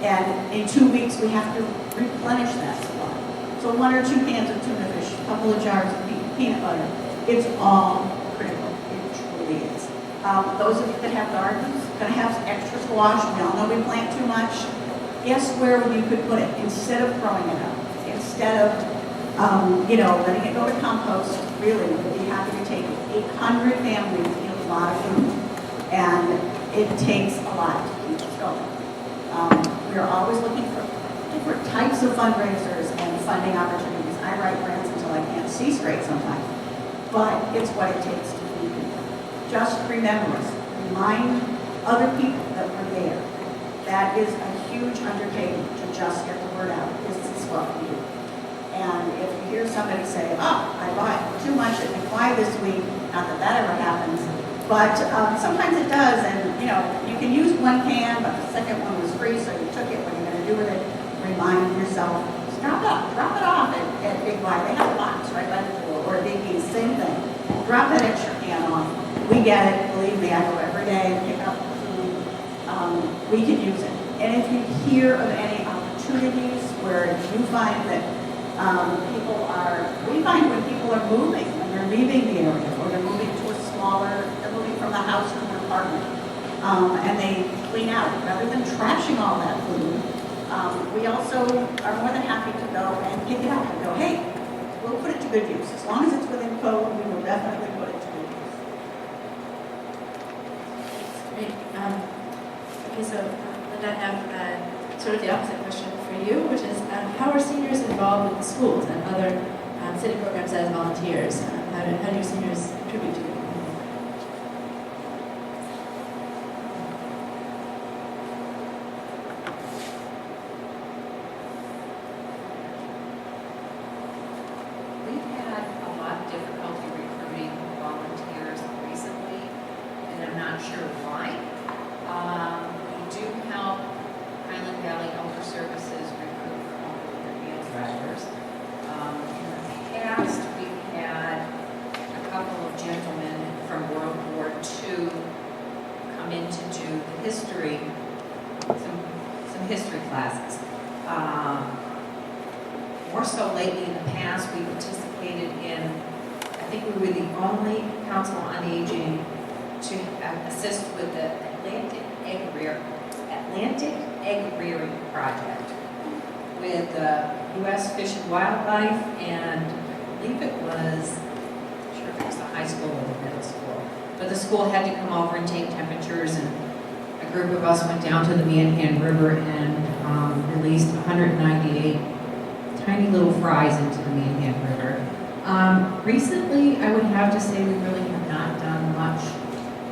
And in 2 weeks, we have to replenish that supply. So 1 or 2 cans of tuna fish, a couple of jars of peanut butter, it's all critical, it truly is. Those of you that have gardens, going to have extra squash, we all know we plant too much. Guess where you could put it instead of throwing it out, instead of letting it go to compost. Really, we'd be happy to take it. 800 families eat a lot of food, and it takes a lot to keep us going. We are always looking for different types of fundraisers and funding opportunities. I write grants until I can't see straight sometimes, but it's what it takes to feed people. Just remember us. Remind other people that we're there. That is a huge undertaking to just get the word out. This is what we do. And if you hear somebody say, oh, I bought too much at McFly this week, not that that ever happens, but sometimes it does, and you can use one can, but the second one was free, so you took it. What are you going to do with it? Remind yourself, just drop it off at Big Y. They have a box right by the door, or Big E's, same thing. Drop that extra can off. We get it, believe me, I go every day and pick up food. We can use it. And if you hear of any opportunities where you find that we find when people are moving, when they're leaving the area, or they're moving to a they're moving from the house to an apartment, and they clean out, rather than trashing all that food, we also are more than happy to go and pick it up and go, hey, we'll put it to good use. As long as it's within code, we will definitely put it to good use.
Great. Okay, so Linda, I have sort of the opposite question for you, which is how are seniors involved with the schools and other city programs as volunteers? How do seniors contribute to the community?
We've had a lot of difficulty recruiting volunteers recently, and I'm not sure why. We do help Highland Valley Elder Services recruit for meal drivers. In the past, we've had a couple of gentlemen from World War II come in to do the history, some history classes. More so lately in the past, we participated in, I think we were the only council on aging to assist with the Atlantic Egg Rearing Project.
with U.S. Fish and Wildlife, and I believe it was, I'm sure if it was the high school or the middle school, but the school had to come over and take temperatures, and a group of us went down to the Manhan River and released 198 tiny little fries into the Manhan River. Recently, I would have to say we really have not done much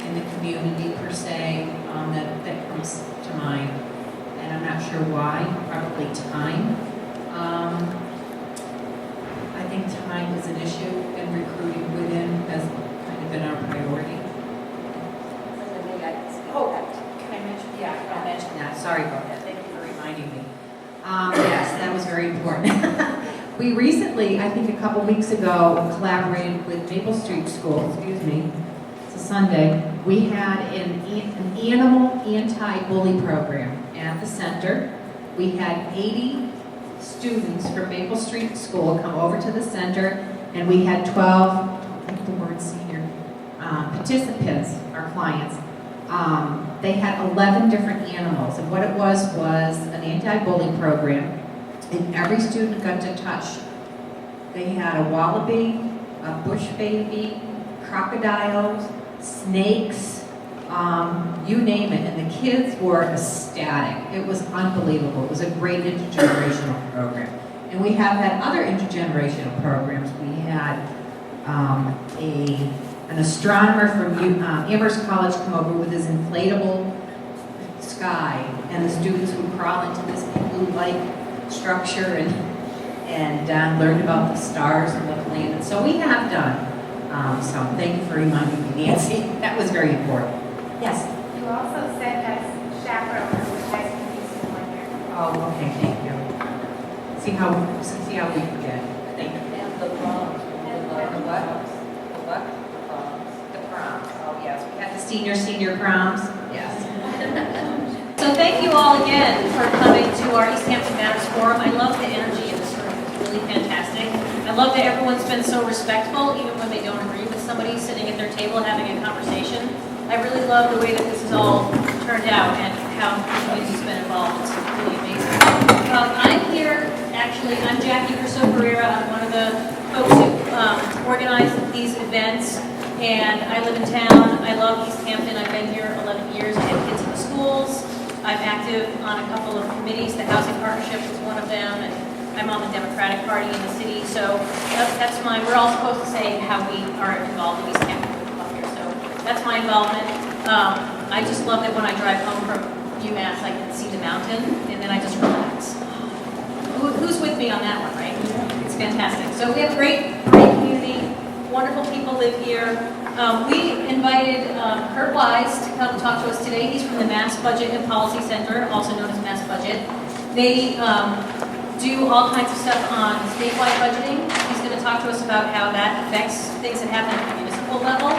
in the community per se that comes to mind, and I'm not sure why. Probably time. I think time is an issue, and recruiting within has kind of been our priority. Oh, can I mention? Yeah, I'll mention that. Sorry about that. Thank you for reminding me. Yes, that was very important. We recently, I think a couple weeks ago, collaborated with Maple Street School, it's a Sunday. We had an animal anti-bully program at the center. We had 80 students from Maple Street School come over to the center, and we had 12, I think the word senior, participants, our clients. They had 11 different animals, and what it was an anti-bully program, and every student got to touch. They had a wallaby, a bush baby, crocodiles, snakes, you name it, and the kids were ecstatic. It was unbelievable. It was a great intergenerational program. And we have had other intergenerational programs. We had an astronomer from Amherst College come over with his inflatable sky, and the students would crawl into this igloo-like structure and learned about the stars and the planets. So we have done. So thank you for reminding me, Nancy. That was very important. Yes.
You also sent us chaperones, which I can use in 1 year.
Oh, okay. Thank you. See how we forget. Thank you.
And the proms. The what? The proms. Oh, yes. We had
The senior proms. Yes.
So thank you all again for coming to our Easthampton Matters Forum. I love the energy in this room. It's really fantastic. I love that everyone's been so respectful, even when they don't agree with somebody, sitting at their table having a conversation. I really love the way that this has all turned out and how the community's been involved. It's really amazing. I'm here, actually, I'm Jackie Russo-Pereira. I'm one of the folks who organize these events, and I live in town. I love Easthampton. I've been here 11 years. I have kids in the schools. I'm active on a couple of committees. The Housing Partnership is one of them, and I'm on the Democratic Party in the city. So that's we're all supposed to say how we are involved in Easthampton up here. So that's my involvement. I just love that when I drive home from UMass, I can see the mountain, and then I just relax. Who's with me on that one, right? It's fantastic. So we have a great community. Wonderful people live here. We invited Kurt Wise to come talk to us today. He's from the Mass Budget and Policy Center, also known as Mass Budget. They do all kinds of stuff on statewide budgeting. He's going to talk to us about how that affects things that happen at the municipal level.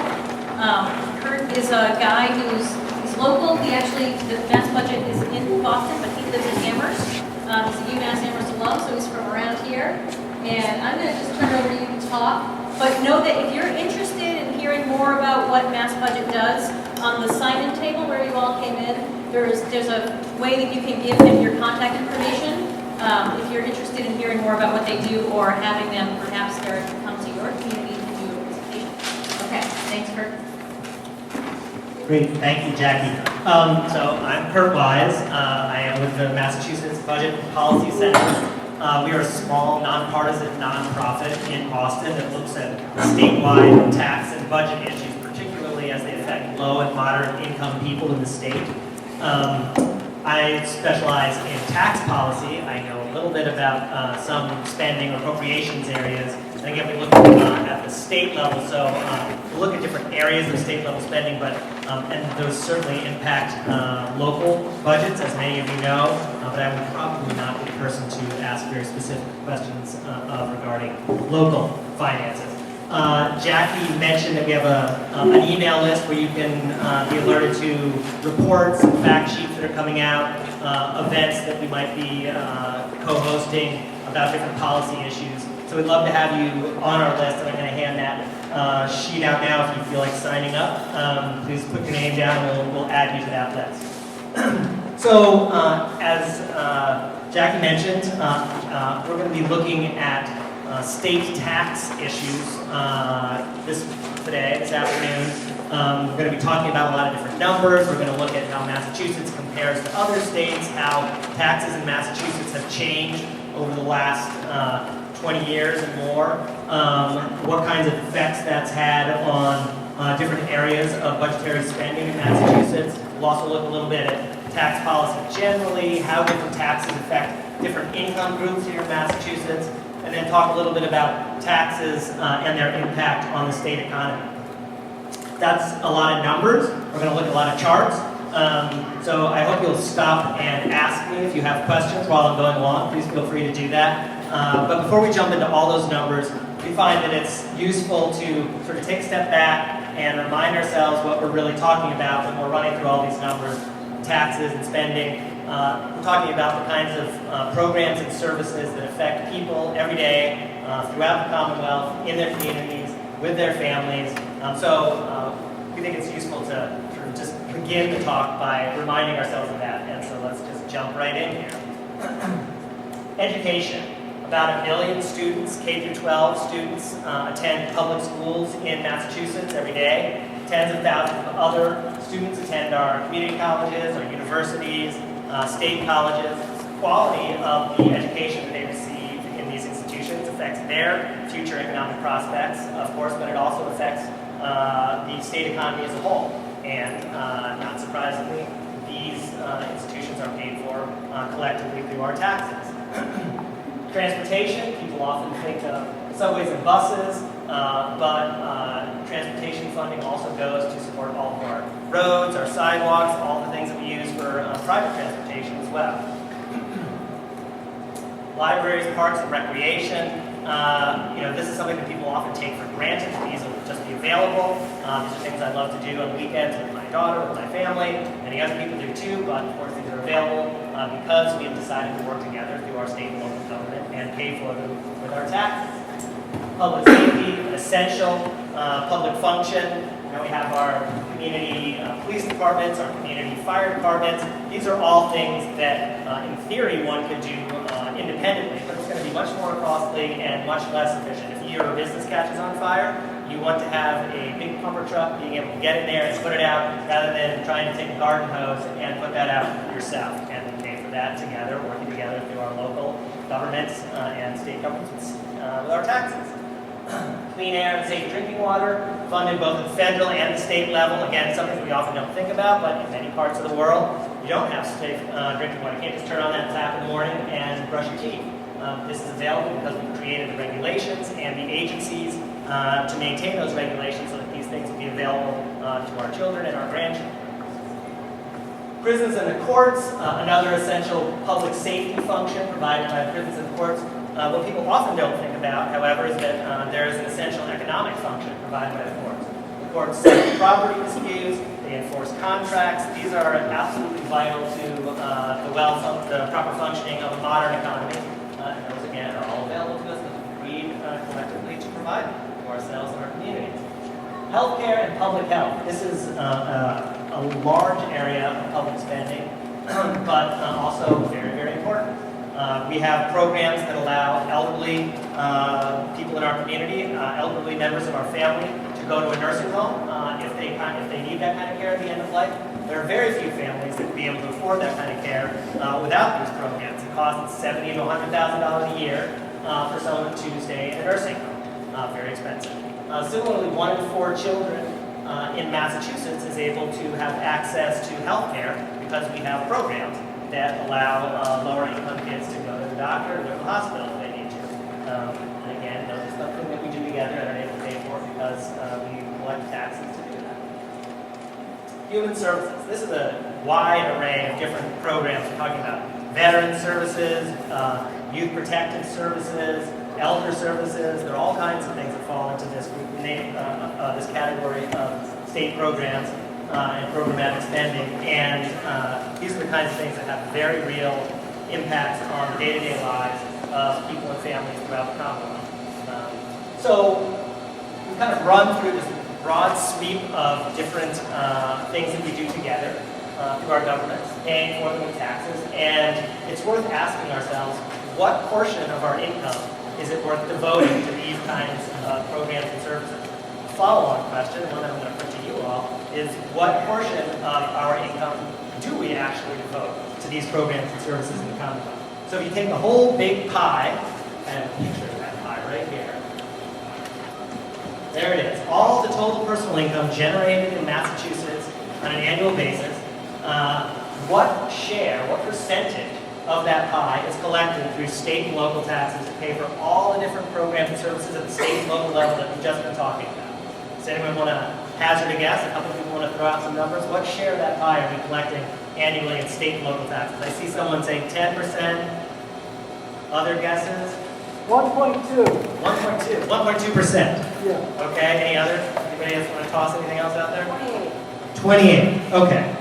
Kurt is a guy he's local. The Mass Budget is in Boston, but he lives in Amherst. He's a UMass Amherst alum, so he's from around here. And I'm going to just turn it over to you to talk. But know that if you're interested in hearing more about what Mass Budget does, on the sign-in table where you all came in, there's a way that you can give them your contact information. If you're interested in hearing more about what they do, or having them perhaps there come to your community to do a presentation. Okay, thanks, Kurt.
Great, thank you, Jackie. So I'm Kurt Wise. I am with the Massachusetts Budget and Policy Center. We are a small, nonpartisan nonprofit in Boston that looks at statewide tax and budget issues, particularly as they affect low and moderate income people in the state. I specialize in tax policy. I know a little bit about some spending or appropriations areas. And again, we look at the state level, so we look at different areas of state level spending, but and those certainly impact local budgets, as many of you know, but I would probably not be the person to ask very specific questions regarding local finances. Jackie mentioned that we have an email list where you can be alerted to reports and fact sheets that are coming out, events that we might be co-hosting about different policy issues. So we'd love to have you on our list, and I'm going to hand that sheet out now if you feel like signing up. Please put your name down, and we'll add you to that list. So as Jackie mentioned, we're going to be looking at state tax issues this afternoon. We're going to be talking about a lot of different numbers. We're going to look at how Massachusetts compares to other states, how taxes in Massachusetts have changed over the last 20 years and more, what kinds of effects that's had on different areas of budgetary spending in Massachusetts. We'll also look a little bit at tax policy generally, how different taxes affect different income groups here in Massachusetts, and then talk a little bit about taxes and their impact on the state economy. That's a lot of numbers. We're going to look at a lot of charts. So I hope you'll stop and ask me if you have questions while I'm going along. Please feel free to do that. But before we jump into all those numbers, we find that it's useful to sort of take a step back and remind ourselves what we're really talking about when we're running through all these numbers, taxes and spending. We're talking about the kinds of programs and services that affect people every day throughout the Commonwealth, in their communities, with their families. We think it's useful to sort of just begin the talk by reminding ourselves of that. And so let's just jump right in here. Education. About 1 million students, K through 12 students, attend public schools in Massachusetts every day. Tens of thousands of other students attend our community colleges, our universities, state colleges. Quality of the education that they receive in these institutions affects their future economic prospects, of course, but it also affects the state economy as a whole. And not surprisingly, these institutions are paid for collectively through our taxes. Transportation, people often think of subways and buses, but transportation funding also goes to support all of our roads, our sidewalks, all the things that we use for private transportation as well. Libraries, parks, and recreation. This is something that people often take for granted. These will just be available. These are things I love to do on weekends with my daughter, with my family. Many other people do too, but of course these are available because we have decided to work together through our state and local government and pay for them with our taxes. Public safety, an essential public function. We have our community police departments, our community fire departments. These are all things that, in theory, one could do independently, but it's going to be much more costly and much less efficient. If your business catches on fire, you want to have a big pumper truck being able to get in there and put it out, rather than trying to take a garden hose and put that out yourself. And we pay for that together, working together through our local governments and state governments with our taxes. Clean air and safe drinking water, funded both at the federal and the state level. Again, something that we often don't think about, but in many parts of the world, you don't have safe drinking water. You can't just turn on that tap in the morning and brush your teeth. This is available because we've created the regulations and the agencies to maintain those regulations so that these things will be available to our children and our grandchildren. Prisons and the courts, another essential public safety function provided by the prisons and the courts. What people often don't think about, however, is that there is an essential economic function provided by the courts. The courts settle property disputes, they enforce contracts. These are absolutely vital to the proper functioning of a modern economy. And those, again, are all available to us because we agreed collectively to provide them to ourselves and our communities. Healthcare and public health. This is a large area of public spending, but also very, very important. We have programs that allow elderly people in our community, elderly members of our family, to go to a nursing home if they need that kind of care at the end of life. There are very few families that would be able to afford that kind of care without these programs. It costs $70,000 to $100,000 a year for someone to stay in a nursing home. Very expensive. Similarly, 1 in 4 children in Massachusetts is able to have access to health care because we have programs that allow lower income kids to go to the doctor or go to the hospital if they need to. And again, those are something that we do together and are able to pay for because we collect taxes to do that. Human services. This is a wide array of different programs. We're talking about veteran services, youth protective services, elder services. There are all kinds of things that fall into this group, this category of state programs. And programmatic spending, and these are the kinds of things that have very real impacts on the day-to-day lives of people and families throughout the Commonwealth. So we've kind of run through this broad sweep of different things that we do together. through our government, paying for them with taxes, and it's worth asking ourselves, what portion of our income is it worth devoting to these kinds of programs and services? A follow-on question, one that I'm going to put to you all, is what portion of our income do we actually devote to these programs and services in the Commonwealth? So if you take the whole big pie, and picture that pie right here, there it is, all the total personal income generated in Massachusetts on an annual basis, what share, what percentage of that pie is collected through state and local taxes to pay for all the different programs and services at the state and local level that we've just been talking about? Does anyone want to hazard a guess? A couple of people want to throw out some numbers. What share of that pie are we collecting annually in state and local taxes? I see someone saying 10%. Other guesses?
1.2.
1.2%.
Yeah.
Okay, anybody else want to toss anything else out there?
28.
28, okay.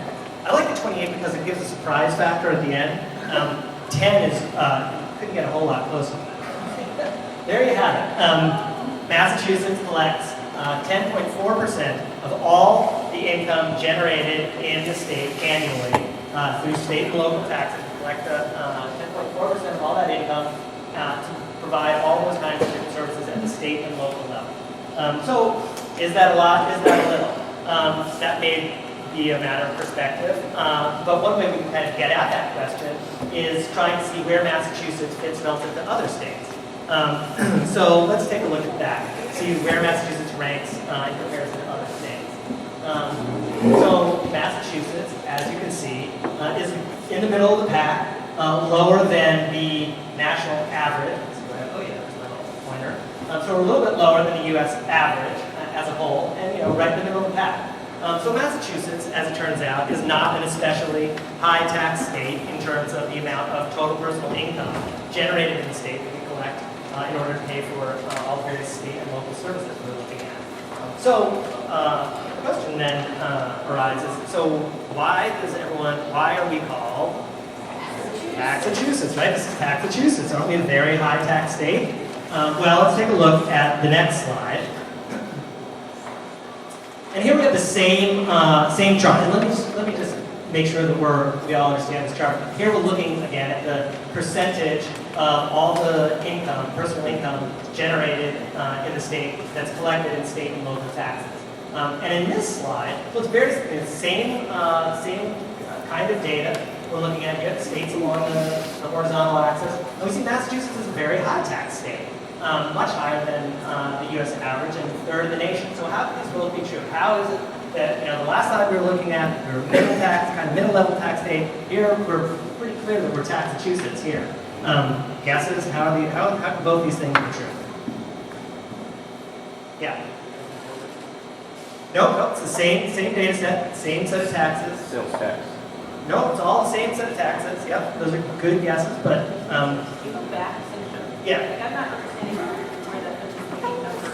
I like the 28 because it gives a surprise factor at the end. 10 is, couldn't get a whole lot closer. There you have it. Massachusetts collects 10.4% of all the income generated in the state annually through state and local taxes. We collect 10.4% of all that income to provide all those kinds of different services at the state and local level. So is that a lot? Is that a little? That may be a matter of perspective. But one way we can kind of get at that question is trying to see where Massachusetts fits relative to other states. So let's take a look at that, see where Massachusetts ranks in comparison to other states. So Massachusetts, as you can see, is in the middle of the pack, lower than the national average. Oh yeah, there's my little pointer. So we're a little bit lower than the U.S. average as a whole, and right in the middle of the pack. So Massachusetts, as it turns out, is not an especially high tax state in terms of the amount of total personal income generated in the state that we collect in order to pay for all the various state and local services we're looking at. So the question then arises, so why are we called Massachusetts, right? This is Massachusetts. Aren't we a very high tax state? Well, let's take a look at the next slide. And here we have the same chart. And let me just make sure that we all understand this chart. Here we're looking again at the percentage of all the income, personal income generated in the state that's collected in state and local taxes. And in this slide, so it's the same kind of data. We're looking at here, the states along the horizontal axis. And we see Massachusetts is a very high tax state. Much higher than the U.S. average and third in the nation. So how can these both be true? How is it that, the last slide we were looking at, we were middle level tax state. Here, we're pretty clear that we're Massachusetts here. Guesses? How can both these things be true? Yeah. Nope, it's the same data set, same set of taxes.
Sales tax.
No, it's all the same set of taxes. Yep, those are good guesses, but
You go back,
yeah.
I'm not understanding where that 58 number.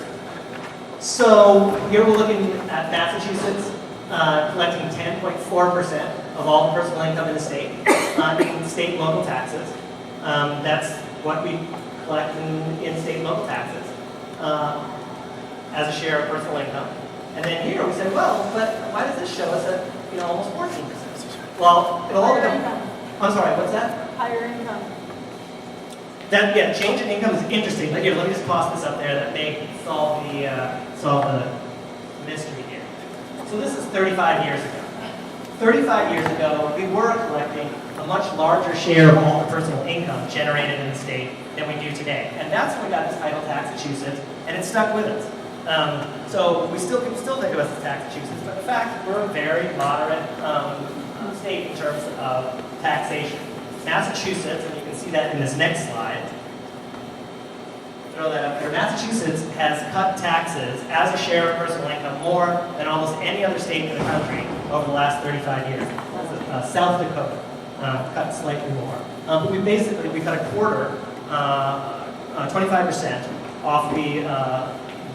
So here we're looking at Massachusetts collecting 10.4% of all the personal income in the state, in state and local taxes. That's what we collect in state and local taxes as a share of personal income. And then here we say, well, but why does this show us at almost 14%? Well, it'll all come. I'm sorry, what's that?
Higher income.
Change in income is interesting. But here, let me just toss this up there. That may solve the mystery here. So this is 35 years ago. 35 years ago, we were collecting a much larger share of all the personal income generated in the state than we do today. And that's when we got this title Massachusetts, and it stuck with us. So we can still think of us as Massachusetts, but in fact, we're a very moderate state in terms of taxation. Massachusetts, and you can see that in this next slide, throw that up there. Massachusetts has cut taxes as a share of personal income more than almost any other state in the country over the last 35 years. South Dakota cut slightly more. But we cut a quarter, 25% off the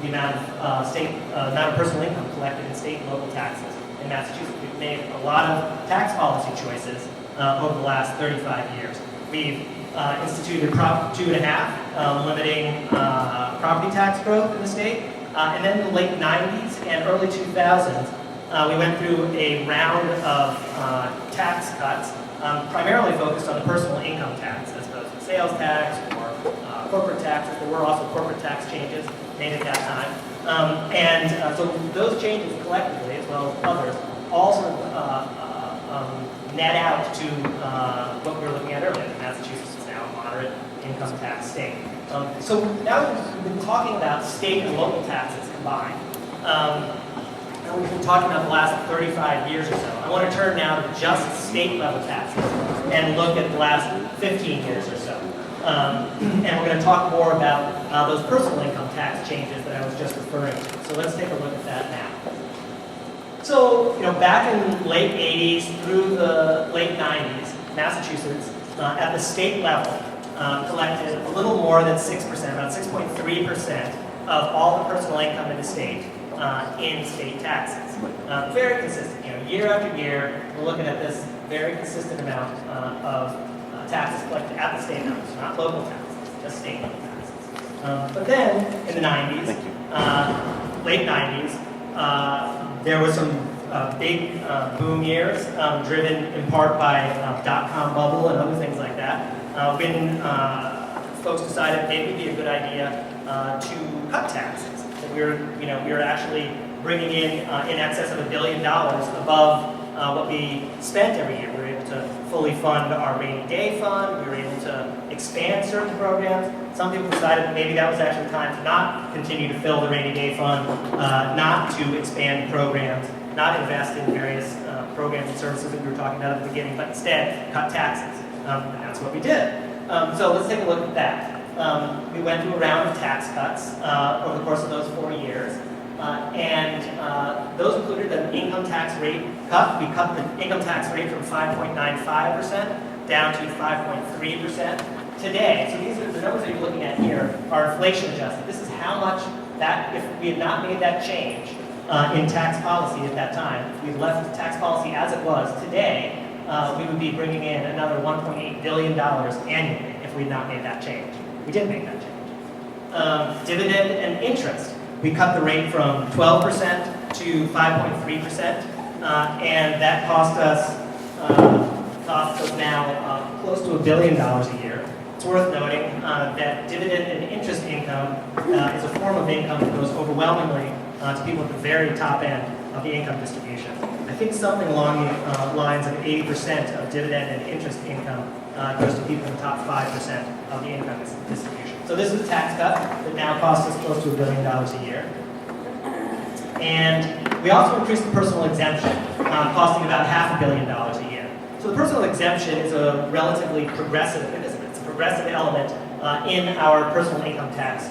amount of personal income collected in state and local taxes in Massachusetts. We've made a lot of tax policy choices over the last 35 years. We've instituted Prop 2.5, limiting property tax growth in the state. And then in the late 90s and early 2000s, we went through a round of tax cuts, primarily focused on the personal income tax as opposed to sales tax or corporate taxes. There were also corporate tax changes made at that time. So those changes collectively, as well as others, all sort of net out to what we were looking at earlier. Massachusetts is now a moderate income tax state. So now we've been talking about state and local taxes combined. And we've been talking about the last 35 years or so. I want to turn now to just state level taxes and look at the last 15 years or so. And we're going to talk more about those personal income tax changes that I was just referring to. So let's take a look at that now. So, back in the late 80s through the late 90s, Massachusetts, at the state level, collected a little more than 6%, about 6.3% of all the personal income in the state in state taxes. Very consistent, year after year, we're looking at this very consistent amount of taxes collected at the state level, so not local taxes, just state level taxes. But then, in the 90s, late 90s, there was some big boom years, driven in part by dot-com bubble and other things like that, when folks decided maybe it'd be a good idea to cut taxes. That we were actually bringing in excess of $1 billion above what we spent every year. We were able to fully fund our rainy day fund. We were able to expand certain programs. Some people decided that maybe that was actually time to not continue to fill the rainy day fund, not to expand programs, not invest in various programs and services that we were talking about at the beginning, but instead cut taxes. And that's what we did. So let's take a look at that. We went through a round of tax cuts over the course of those 4 years. Those included an income tax rate cut. We cut the income tax rate from 5.95% down to 5.3% today. So these are the numbers that you're looking at here are inflation adjusted. This is how much that, if we had not made that change in tax policy at that time, if we had left the tax policy as it was today, we would be bringing in another $1.8 billion annually if we had not made that change. We did make that change. Dividend and interest. We cut the rate from 12% to 5.3%, and that cost us now close to $1 billion a year. It's worth noting that dividend and interest income is a form of income that goes overwhelmingly to people at the very top end of the income distribution. I think something along the lines of 80% of dividend and interest income goes to people in the top 5% of the income distribution. So this is a tax cut that now costs us close to $1 billion a year. And we also increased the personal exemption, costing about $500 million a year. So the personal exemption is a relatively progressive, it's a progressive element in our personal income tax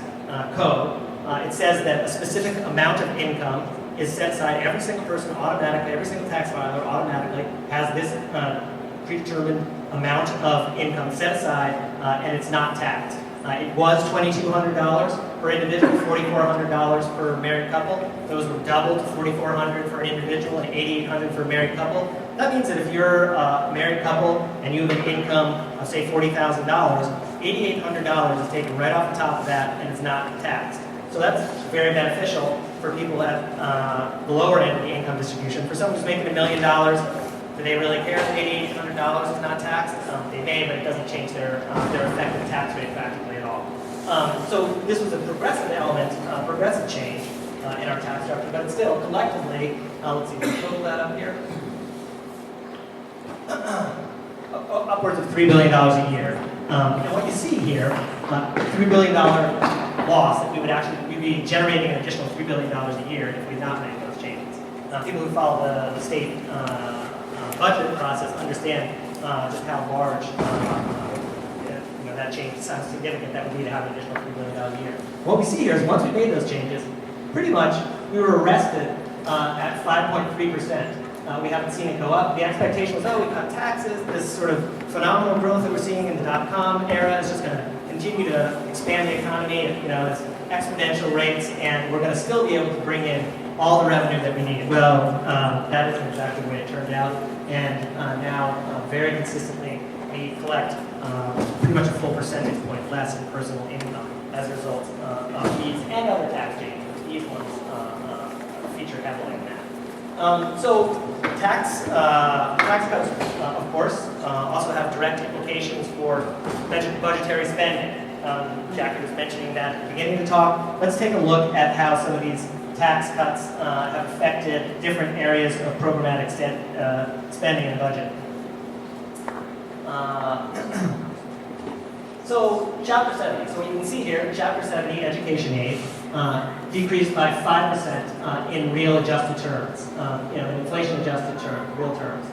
code. It says that a specific amount of income is set aside. Every single person automatically, every single tax filer automatically has this predetermined amount of income set aside, and it's not taxed. It was $2,200 per individual, $4,400 per married couple. Those were doubled to $4,400 for an individual and $8,800 for a married couple. That means that if you're a married couple and you have an income of, say, $40,000, $8,800 is taken right off the top of that and it's not taxed. So that's very beneficial for people at the lower end of the income distribution. For someone who's making $1 million, do they really care if $8,800 is not taxed? They may, but it doesn't change their effective tax rate practically at all. So this was a progressive element, progressive change in our tax structure, but still, collectively, let's see, we total that up here. Upwards of $3 billion a year. And what you see here, $3 billion loss that we'd be generating an additional $3 billion a year if we had not made those changes. People who follow the state budget process understand just how large that change is, how significant that would be to have an additional $3 billion a year. What we see here is once we made those changes, pretty much we were arrested at 5.3%. We haven't seen it go up. The expectation was, we cut taxes. This sort of phenomenal growth that we're seeing in the dot-com era is just going to continue to expand the economy at this exponential rates, and we're going to still be able to bring in all the revenue that we need. Well, that isn't exactly the way it turned out, and now very consistently we collect pretty much a full percentage point less in personal income as a result of these and other tax changes. These ones feature heavily in that. So tax cuts, of course, also have direct implications for budgetary spending. Jackie was mentioning that at the beginning of the talk. Let's take a look at how some of these tax cuts have affected different areas of programmatic spending in the budget. So Chapter 70, so you can see here, Chapter 70, Education Aid, decreased by 5% in real adjusted terms, in inflation-adjusted real terms,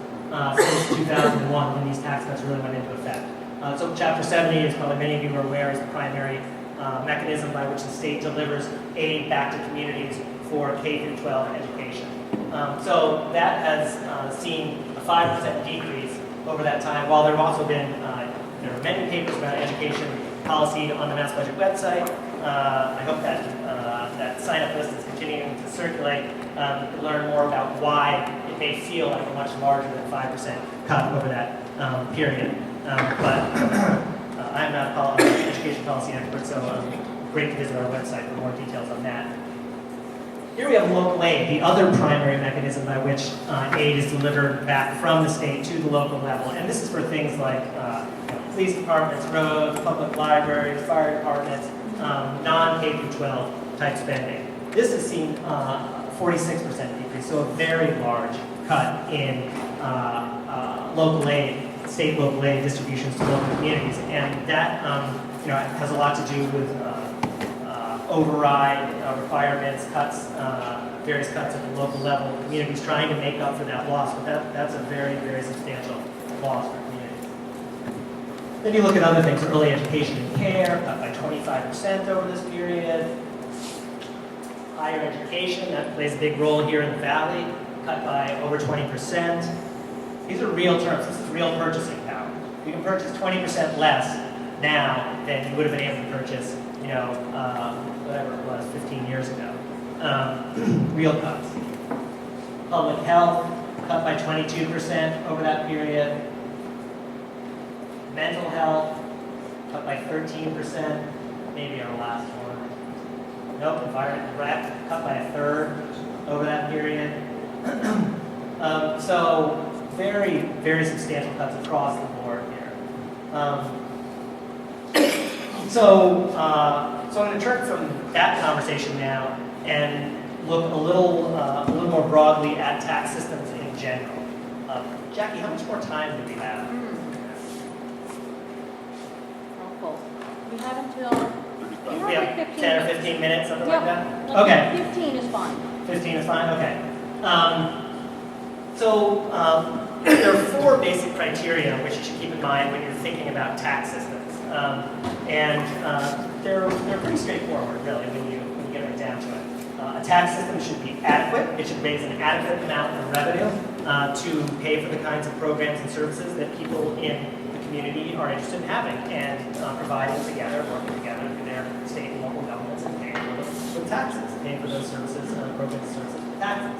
since 2001 when these tax cuts really went into effect. So Chapter 70, as probably many of you are aware, is the primary mechanism by which the state delivers aid back to communities for K-12 education. So that has seen a 5% decrease over that time, while there have also been there are many papers about education policy on the Mass Budget website. I hope that that sign-up list is continuing to circulate to learn more about why it may feel like a much larger than 5% cut over that period. But I'm not an education policy expert, so great to visit our website for more details on that. Here we have local aid, the other primary mechanism by which aid is delivered back from the state to the local level. And this is for things like police departments, roads, public libraries, fire departments, non-K-12 type spending. This has seen 46% decrease, so a very large cut in local aid, state local aid distributions to local communities. And that has a lot to do with override requirements, cuts, various cuts at the local level, communities trying to make up for that loss, but that's a very, very substantial loss for communities. Then you look at other things, early education and care, cut by 25% over this period. Higher education, that plays a big role here in the Valley, cut by over 20%. These are real terms, this is real purchasing power. You can purchase 20% less now than you would have been able to purchase, whatever it was, 15 years ago. Real cuts. Public health, cut by 22% over that period. Mental health, cut by 13%, maybe our last one. Nope, environment and rec, cut by a third over that period. So very, very substantial cuts across the board here. So I'm going to turn from that conversation now and look a little more broadly at tax systems in general. Jackie, how much more time do we have?
We have until,
We have 10 or 15 minutes, something like that?
no,
Okay.
15 is fine.
15 is fine? Okay. There are four basic criteria which you should keep in mind when you're thinking about tax systems. They're pretty straightforward, really, when you get right down to it. A tax system should be adequate. It should raise an adequate amount of revenue to pay for the kinds of programs and services that people in the community are interested in having and providing together, working together through their state and local governments and paying for them with taxes, paying for those services, programs and services with taxes.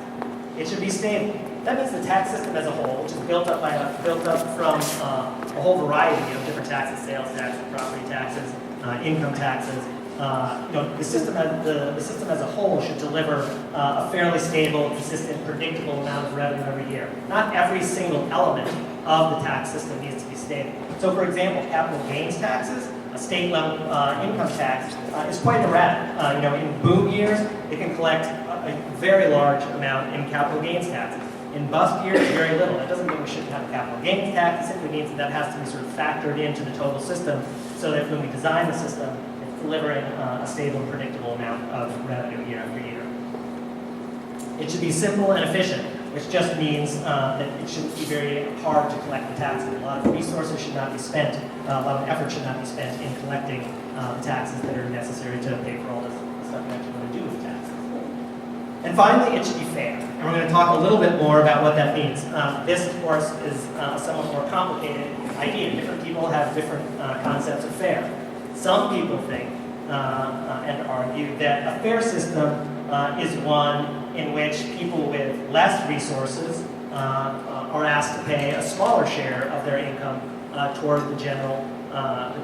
It should be stable. That means the tax system as a whole, which is built up from a whole variety of different taxes, sales taxes, property taxes, income taxes. The system as a whole should deliver a fairly stable, consistent, predictable amount of revenue every year. Not every single element of the tax system needs to be stable. So, for example, capital gains taxes, a state level income tax, is quite erratic. In boom years, it can collect a very large amount in capital gains taxes. In bust years, very little. That doesn't mean we shouldn't have a capital gains tax. It simply means that has to be sort of factored into the total system so that when we design the system, it's delivering a stable and predictable amount of revenue year after year. It should be simple and efficient, which just means that it shouldn't be very hard to collect the taxes. A lot of resources should not be spent, a lot of effort should not be spent in collecting the taxes that are necessary to pay for all this stuff we actually want to do with taxes. And finally, it should be fair. And we're going to talk a little bit more about what that means. This, of course, is a somewhat more complicated idea. Different people have different concepts of fair. Some people think and argue that a fair system is one in which people with less resources are asked to pay a smaller share of their income toward the general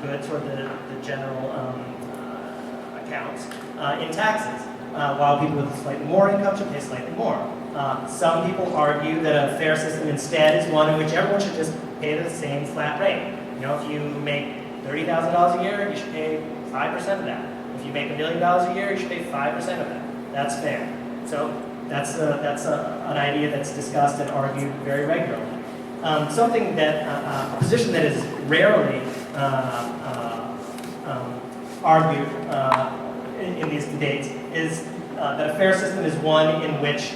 goods or the general accounts in taxes. while people with slightly more income should pay slightly more. Some people argue that a fair system instead is one in which everyone should just pay the same flat rate. You know, if you make $30,000 a year, you should pay 5% of that. If you make $1 million a year, you should pay 5% of that. That's fair. So that's an idea that's discussed and argued very regularly. Something that, a position that is rarely argued in these debates is that a fair system is one in which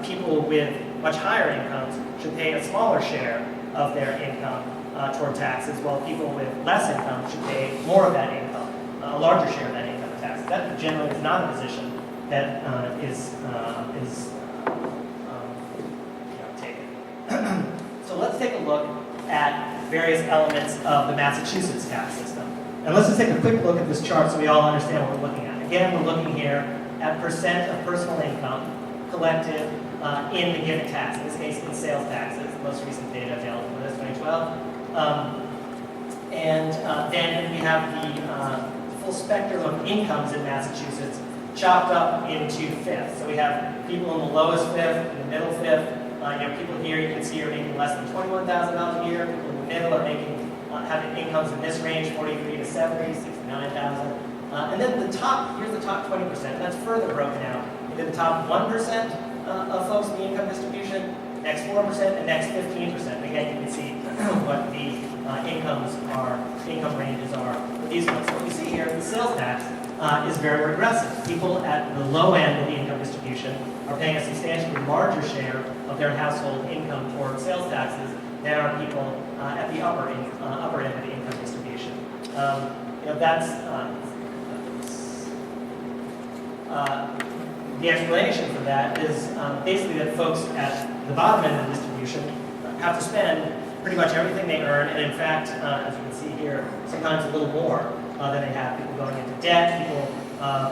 people with much higher incomes should pay a smaller share of their income toward taxes, while people with less income should pay more of that income, a larger share of that income in taxes. That generally is not a position that is taken. So let's take a look at various elements of the Massachusetts tax system. And let's just take a quick look at this chart so we all understand what we're looking at. Again, we're looking here at percent of personal income collected in the given tax, in this case in sales taxes, the most recent data available for this 2012. Then we have the full spectrum of incomes in Massachusetts chopped up into fifths. So we have people in the lowest fifth, in the middle fifth. People here you can see are making less than $21,000 a year. People in the middle are making having incomes in this range, 43 to 70, 69,000. And then the top, here's the top 20%. That's further broken out into the top 1% of folks in the income distribution, next 4%, and next 15%. Again, you can see what the income ranges are for these ones. So what we see here is the sales tax is very regressive. People at the low end of the income distribution are paying a substantially larger share of their household income toward sales taxes than are people at the upper end of the income distribution. The explanation for that is basically that folks at the bottom end of the distribution have to spend pretty much everything they earn, and in fact, as you can see here, sometimes a little more than they have. People going into debt, people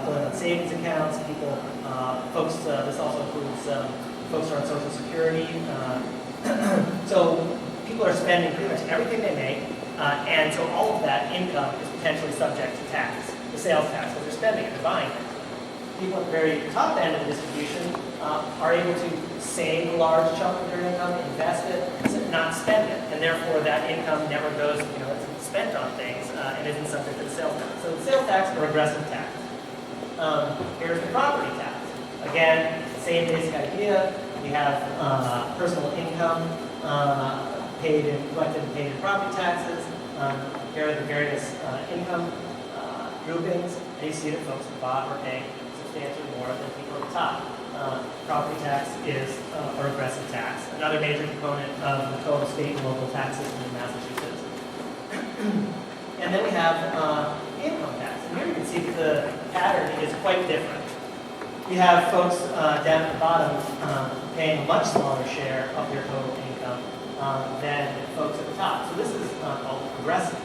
pulling out savings accounts, this also includes folks who are on Social Security. So people are spending pretty much everything they make, and so all of that income is potentially subject to tax, the sales tax, because they're spending it, they're buying it. People at the very top end of the distribution are able to save a large chunk of their income, invest it, not spend it, and therefore that income never goes, it's spent on things and isn't subject to the sales tax. So the sales tax is a regressive tax. Here's the property tax. Again, same basic idea. We have personal income collected and paid in property taxes. Here are the various income groupings. And you see that folks at the bottom are paying substantially more than people at the top. Property tax is a regressive tax, another major component of the total state and local tax system in Massachusetts. And then we have income tax. And here you can see that the pattern is quite different. We have folks down at the bottom paying a much smaller share of their total income than folks at the top. So this is called progressive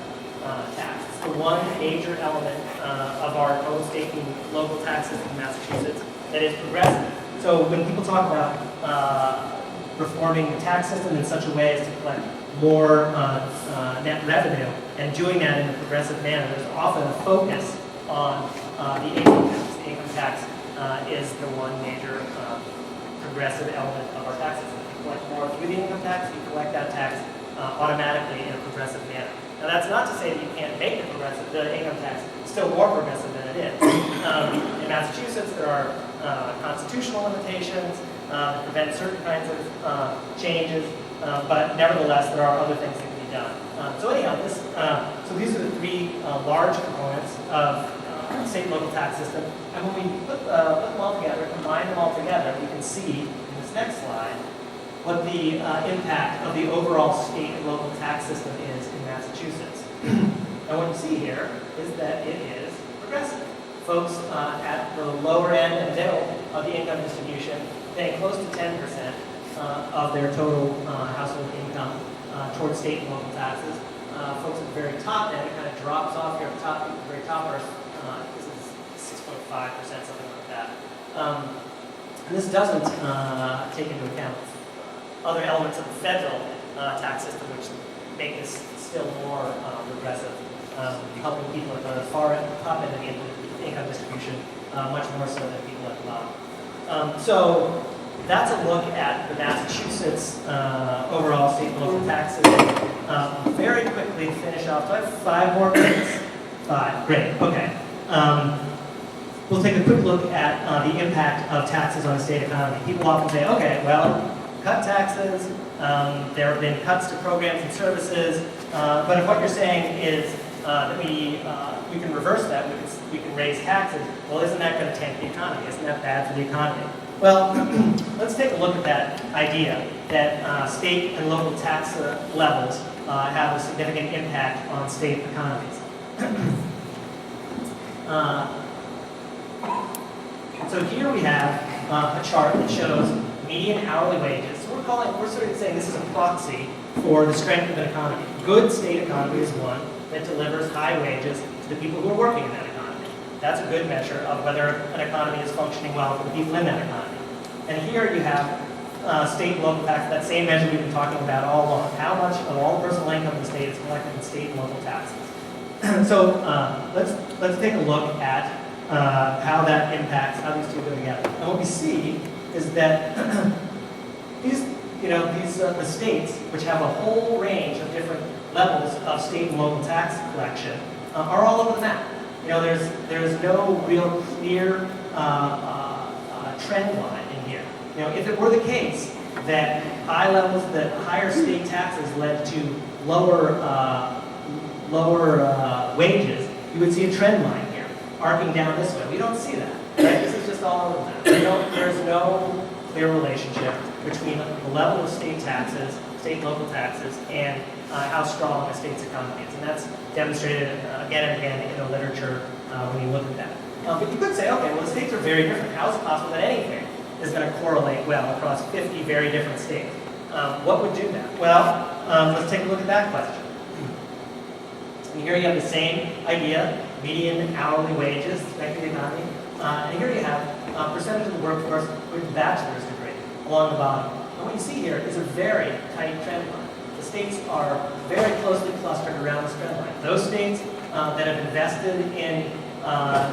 tax. It's the one major element of our total state and local tax system in Massachusetts that is progressive. So when people talk about reforming the tax system in such a way as to collect more net revenue and doing that in a progressive manner, there's often a focus on the income tax. The income tax is the one major progressive element of our tax system. If you collect more through the income tax, you collect that tax automatically in a progressive manner. Now that's not to say that you can't make the income tax still more progressive than it is. In Massachusetts, there are constitutional limitations that prevent certain kinds of changes, but nevertheless, there are other things that can be done. So these are the three large components of the state and local tax system. And when we put them all together, combine them all together, we can see in this next slide what the impact of the overall state and local tax system is in Massachusetts. And what you see here is that it is progressive. Folks at the lower end and middle of the income distribution pay close to 10% of their total household income towards state and local taxes. Folks at the very top end, it kind of drops off here at the top. The very top are, this is 6.5%, something like that. And this doesn't take into account other elements of the federal tax system, which make this still more regressive, helping people at the far end, top end of the income distribution much more so than people at the bottom. So that's a look at the Massachusetts overall state and local taxes. Very quickly finish off. Do I have 5 more minutes? 5, great, okay. We'll take a quick look at the impact of taxes on the state economy. People often say, okay, well, cut taxes, there have been cuts to programs and services, but if what you're saying is that we can reverse that, we can raise taxes, well, isn't that going to tank the economy? Isn't that bad for the economy? Well, let's take a look at that idea that state and local tax levels have a significant impact on state economies. So here we have a chart that shows median hourly wages. So we're sort of saying this is a proxy for the strength of an economy. Good state economy is one that delivers high wages to the people who are working in that economy. That's a good measure of whether an economy is functioning well for the people in that economy. And here you have state and local tax, that same measure we've been talking about all along. How much of all the personal income in the state is collected in state and local taxes? So let's take a look at how that impacts, how these two go together. And what we see is that the states, which have a whole range of different levels of state and local tax collection, are all over the map. There's no real clear trend line in here. If it were the case that higher state taxes led to lower wages, you would see a trend line here, arcing down this way. We don't see that, right? This is just all over the map. There's no clear relationship between the level of state taxes, state and local taxes, and how strong a state's economy is. And that's demonstrated again and again in the literature when you look at that. But you could say, okay, well, the states are very different. How is it possible that anything is going to correlate well across 50 very different states? What would do that? Well, let's take a look at that question. And here you have the same idea, median hourly wages, strength of the economy. And here you have percentage of the workforce with a bachelor's degree along the bottom. And what you see here is a very tight trend line. The states are very closely clustered around this trend line. Those states that have invested in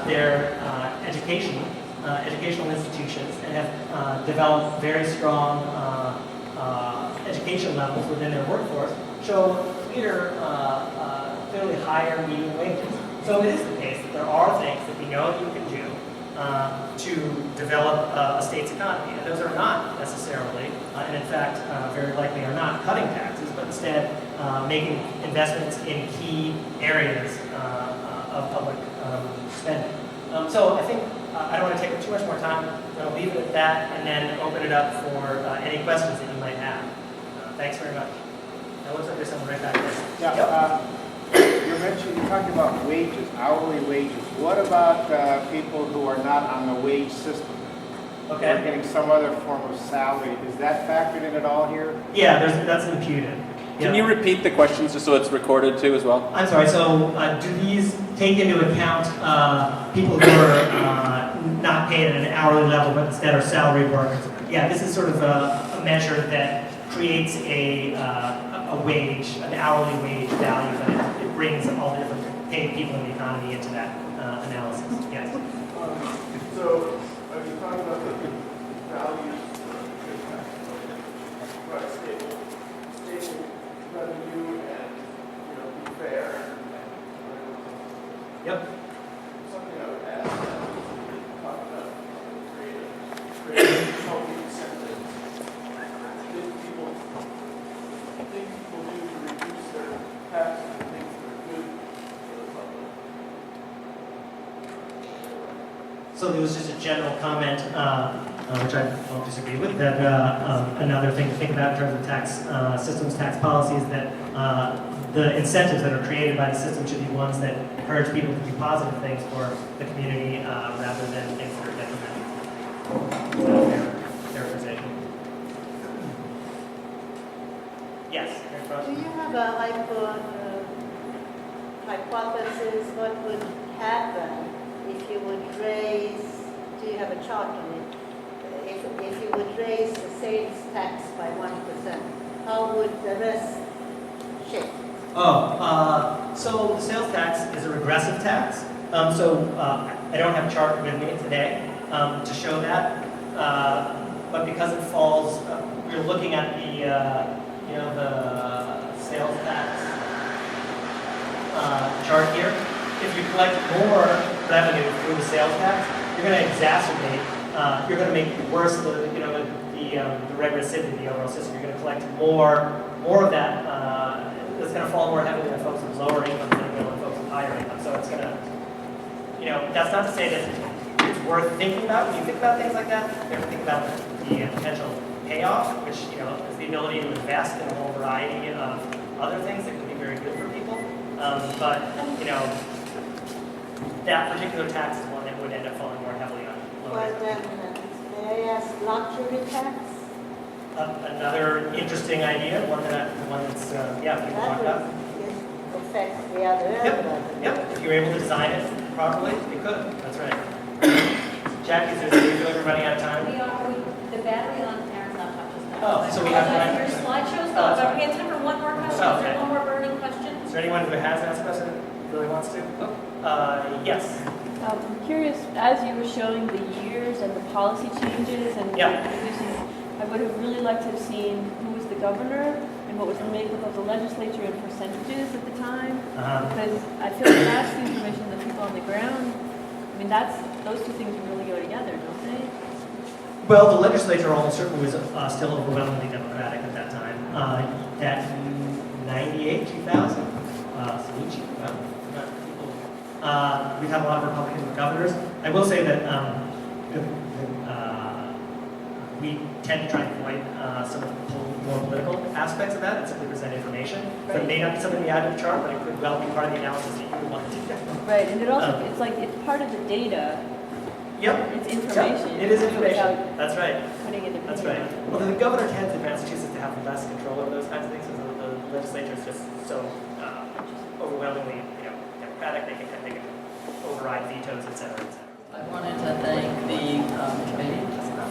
their educational institutions and have developed very strong education levels within their workforce show clearly higher median wages. So it is the case that there are things that we know you can do to develop a state's economy. And those are not necessarily, and in fact, very likely are not cutting taxes, but instead making investments in key areas of public spending. So I think I don't want to take up too much more time. I'll leave it at that and then open it up for any questions that you might have. Thanks very much. It looks like there's someone right back there.
Yeah, you're talking about wages, hourly wages. What about people who are not on the wage system?
Okay.
They're getting some other form of salary. Is that factored in at all here?
Yeah, that's imputed.
Can you repeat the questions just so it's recorded too as well?
I'm sorry, so do these take into account people who are not paid at an hourly level but instead are salary workers? Yeah, this is sort of a measure that creates a wage, an hourly wage value, but it brings all the different paid people in the economy into that analysis. Yes.
So, are you talking about the values right, stable revenue and, be fair?
Yep.
Something I would ask talk about creative healthy incentives. Think people do to reduce their taxes and things that are good for the public.
So there was just a general comment, which I don't disagree with, that another thing to think about in terms of tax systems, tax policies, that the incentives that are created by the system should be ones that encourage people to do positive things for the community rather than things that are detrimental. Fair position. Yes.
Do you have a hypothesis what would happen if you would raise, do you have a chart on it? If you would raise the sales tax by 1%, how would the rest shift?
So the sales tax is a regressive tax. I don't have a chart with me today to show that, but because it falls, we're looking at the, the sales tax chart here. If you collect more revenue through the sales tax, you're going to exacerbate, you're going to make worse the regressivity of the overall system. You're going to collect more of that. It's going to fall more heavily on folks with lower income than on folks with higher income. So it's going to, that's not to say that it's worth thinking about. When you think about things like that, you have to think about the potential payoff, which is the ability to invest in a whole variety of other things that could be very good for people. But that particular tax is one that would end up falling more heavily on lower
Well,
income.
then, may I ask luxury tax?
Another interesting idea, one that's people talk about.
That would affect the other area.
Yep. If you're able to design it properly, you could. That's right. Jackie, do you feel like we're running out of time?
The battery on Aaron's laptop just died.
Oh, so we have time.
Your slideshow's
Oh, that's
up. We have time for one more question.
Oh,
Is there
okay.
one more burning question?
Is there anyone who has asked a question really wants to? Yes.
I'm curious, as you were showing the years and the policy changes and I would have really liked to have seen who was the governor and what was the makeup of the legislature and percentages at the time. Because I feel like that's the information that people on the ground, those two things really go together, don't they?
Well, the legislature almost certainly was still overwhelmingly Democratic at that time. That 98, 2000, we've had a lot of Republican governors. I will say that we tend to try and avoid some of the more political aspects of that and simply present information. So it may not be something we add to the chart, but it could well be part of the analysis that you would want to do.
Right, and it also, it's part of the data.
Yep.
It's information.
Yep. It is information. That's right.
Putting it in.
That's right. Well, the governor tends in Massachusetts to have less control over those kinds of things, because the legislature is just so overwhelmingly, Democratic. They can override vetoes, et cetera, et cetera.
I wanted to thank the committee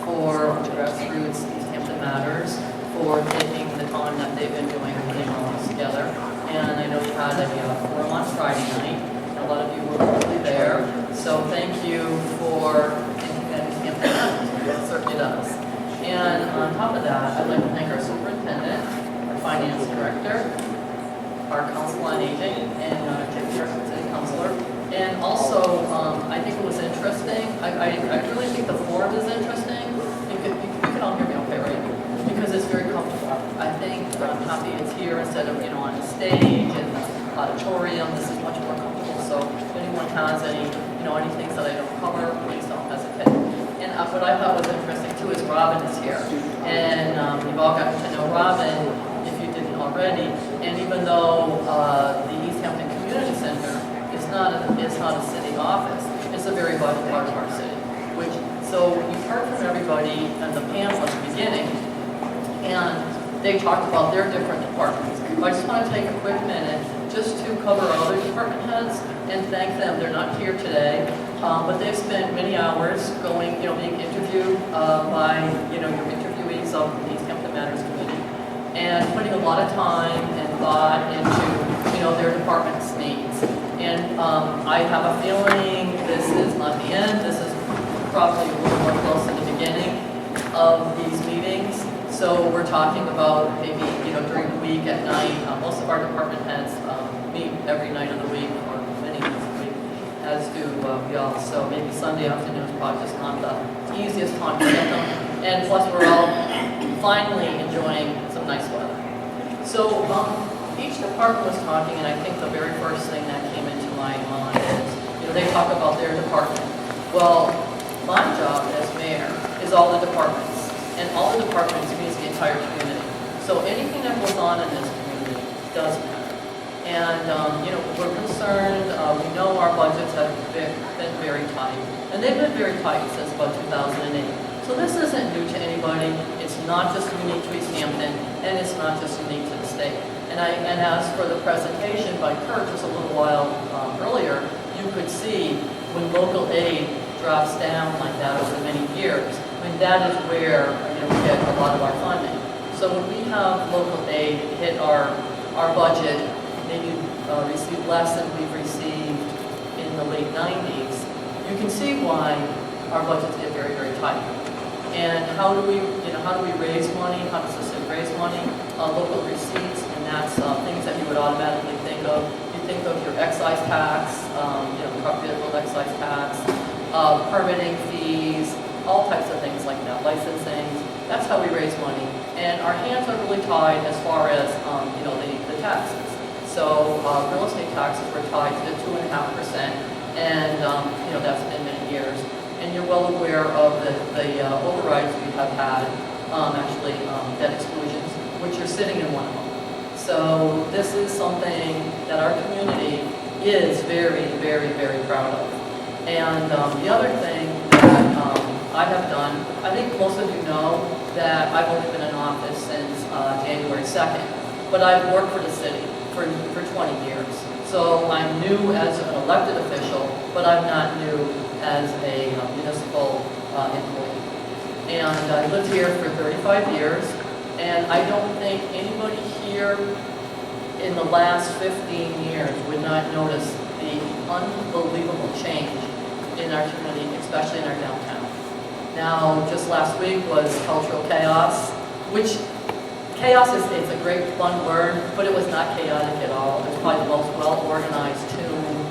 for Grassroots Easthampton Matters for taking the time that they've been doing putting all this together. And I know you had a forum on Friday night. A lot of you were probably there. So thank you for thinking that Easthampton Matters. It certainly does. And on top of that, I'd like to thank our superintendent, our finance director, our council on aging, and our city councilor. And also, I think it was interesting. I really think the forum is interesting. You can all hear me okay, right? Because it's very comfortable. I think I'm happy it's here instead of on the stage and the auditorium. This is much more comfortable. So if anyone has any any things that I don't cover, please don't hesitate. And what I thought was interesting too is Robin is here, and you've all gotten to know Robin if you didn't already. And even though the Easthampton Community Center is not a city office, it's a very vital part of our city. So you've heard from everybody in the panel at the beginning, and they talked about their different departments. I just want to take a quick minute just to cover other department heads and thank them. They're not here today, but they've spent many hours going, being interviewed by, your interviewees of the Easthampton Matters Committee, and putting a lot of time and thought into, their department's needs. And I have a feeling this is not the end. This is probably a little more close to the beginning of these meetings. So we're talking about maybe, during the week at night. Most of our department heads meet every night of the week, or many nights of the week, as do we all. So maybe Sunday afternoon is probably just not the easiest time to get them. And plus, we're all finally enjoying some nice weather. So each department was talking, and I think the very first thing that came into my mind is, they talk about their department. Well, my job as mayor is all the departments, and all the departments means the entire community. So anything that goes on in this community does matter. And, we're concerned, we know our budgets have been very tight, and they've been very tight since about 2008. So this isn't new to anybody. It's not just unique to Easthampton, and it's not just unique to the state. And as for the presentation by Kurt just a little while earlier, you could see when local aid drops down like that over many years, that is where we get a lot of our funding. So when we have local aid hit our budget, maybe receive less than we've received in the late 90s, you can see why our budgets get very, very tight. And how do we raise money? How does the city raise money? Local receipts, and that's things that you would automatically think of. You think of your excise tax, truck vehicle excise tax, permitting fees, all types of things like that, licensing. That's how we raise money. And our hands are really tied as far as, the taxes. So real estate taxes were tied to 2.5%, and, that's been many years. And you're well aware of the overrides we have had, debt exclusions, which are sitting in one of them. So this is something that our community is very, very, very proud of. And the other thing that I have done, I think most of you know that I've only been in office since January 2nd, but I've worked for the city for 20 years. So I'm new as an elected official, but I'm not new as a municipal employee. And I lived here for 35 years, and I don't think anybody here in the last 15 years would not notice the unbelievable change in our community, especially in our downtown. Now, just last week was cultural chaos, which chaos it's a great fun word, but it was not chaotic at all. It was probably the most well-organized tune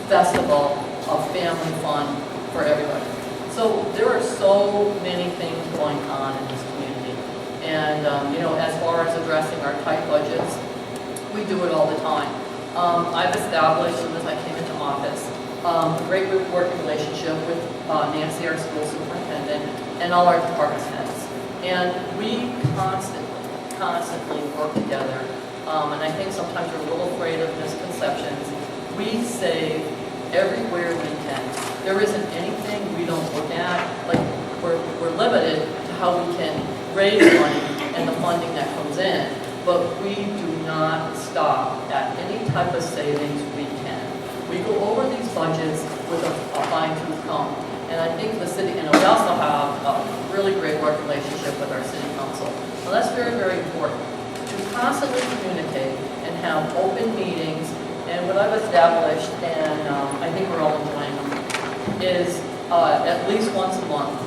festival of family fun for everybody. So there are so many things going on in this community. And, as far as addressing our tight budgets, we do it all the time. I've established, as soon as I came into office, a great working relationship with Nancy, our school superintendent, and all our department heads. And we constantly work together. And I think sometimes we're a little afraid of misconceptions. We save everywhere we can. There isn't anything we don't look at. Like, we're limited to how we can raise money and the funding that comes in. But we do not stop at any type of savings we can. We go over these budgets with a fine-tooth comb. And I think the city, and we also have a really great work relationship with our city council. Now that's very, very important. To constantly communicate and have open meetings, and what I've established, and I think we're all enjoying them, is at least once a month,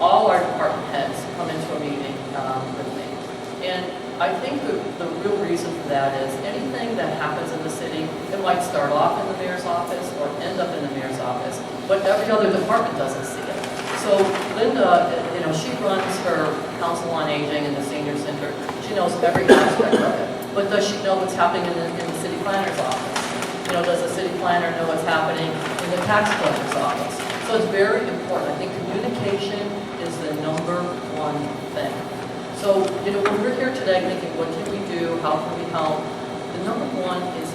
all our department heads come into a meeting with me. And I think the real reason for that is anything that happens in the city, it might start off in the mayor's office or end up in the mayor's office, but every other department doesn't see it. So Linda, she runs her council on aging and the senior center. She knows every aspect of it. But does she know what's happening in the city planner's office? Does the city planner know what's happening in the tax collector's office? So it's very important. I think communication is the number one thing. So, when we're here today thinking, what can we do? How can we help? The number one is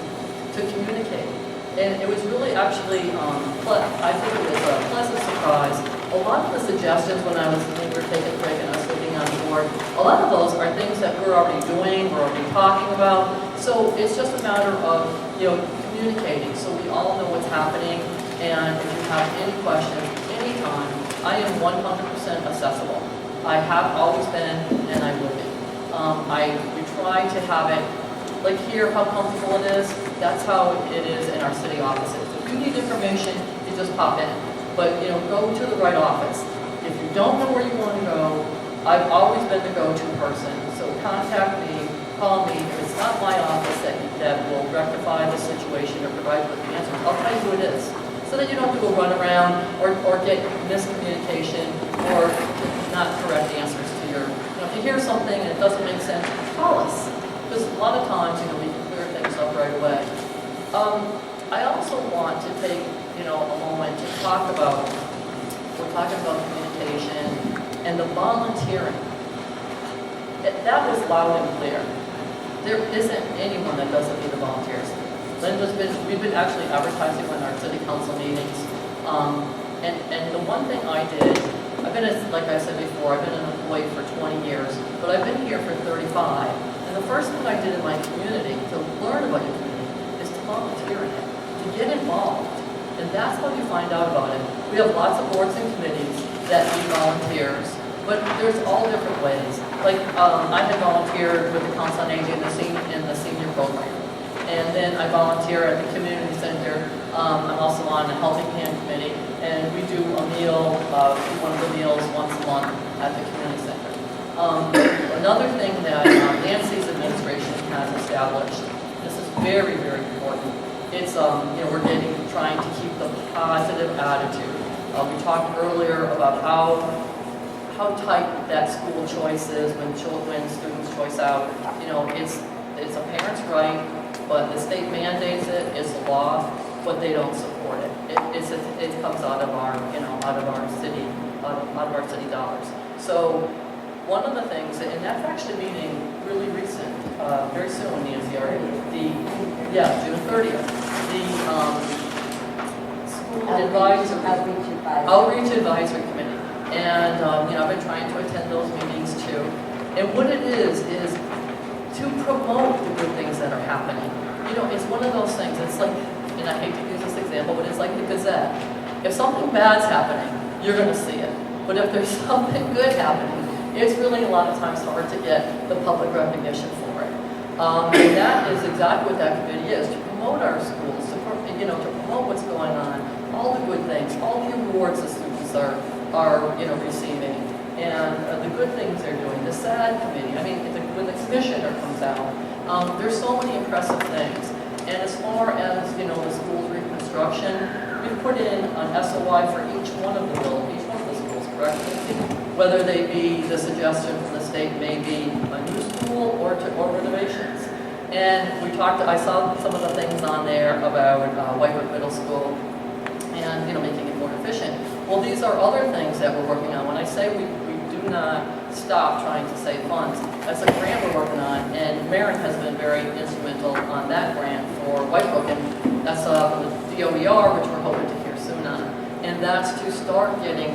to communicate. And it was really actually, I think it was a pleasant surprise. A lot of the suggestions when we were taking a break and I was looking on the board, a lot of those are things that we're already doing, we're already talking about. So it's just a matter of, communicating so we all know what's happening. And if you have any questions, anytime, I am 100% accessible. I have always been, and I will be. We try to have it, like here, how comfortable it is, that's how it is in our city offices. If you need information, you just pop in. But, go to the right office. If you don't know where you want to go, I've always been the go-to person. So contact me, call me. If it's not my office that will rectify the situation or provide with the answer, I'll tell you who it is. So that you don't have to go run around or get miscommunication or not correct answers to your, if you hear something and it doesn't make sense, call us. Because a lot of times, we can clear things up right away. I also want to take, a moment to talk about, we're talking about communication and the volunteering. That was loud and clear. There isn't anyone that doesn't need the volunteers. We've been actually advertising on our city council meetings. And the one thing I did, I've been, like I said before, I've been an employee for 20 years, but I've been here for 35. And the first thing I did in my community to learn about your community is to volunteer in it, to get involved. And that's how you find out about it. We have lots of boards and committees that need volunteers, but there's all different ways. Like, I had volunteered with the Council on Aging in the senior program. And then I volunteer at the community center I'm also on the Helping Hand Committee, and we do a meal, one of the meals once a month at the community center. Another thing that Nancy's administration has established, this is very, very important. It's, we're trying to keep the positive attitude. We talked earlier about how tight that school choice is when students choice out. It's a parent's right, but the state mandates it, it's a law, but they don't support it. It comes out of our, out of our city dollars. So one of the things, and that's actually meeting really recent, very soon, Nancy, June 30th, the school outreach advisory committee. And, I've been trying to attend those meetings too. And what it is to promote the good things that are happening. It's one of those things, it's like, and I hate to use this example, but it's like the Gazette. If something bad's happening, you're going to see it. But if there's something good happening, it's really a lot of times hard to get the public recognition for it. And that is exactly what that committee is, to promote our schools, to promote what's going on, all the good things, all the awards the students are receiving, and the good things they're doing. The SAD committee, when the commissioner comes out, there's so many impressive things. And as far as, the school's reconstruction, we've put in an SOI for each one of the schools, correct? Whether they be the suggestion from the state may be a new school or renovations. And I saw some of the things on there about Whitewood Middle School and, making it more efficient. Well, these are other things that we're working on. When I say we do not stop trying to save funds, that's a grant we're working on, and Marin has been very instrumental on that grant for Whitebrook, and that's from the DOER, which we're hoping to hear soon on. And that's to start getting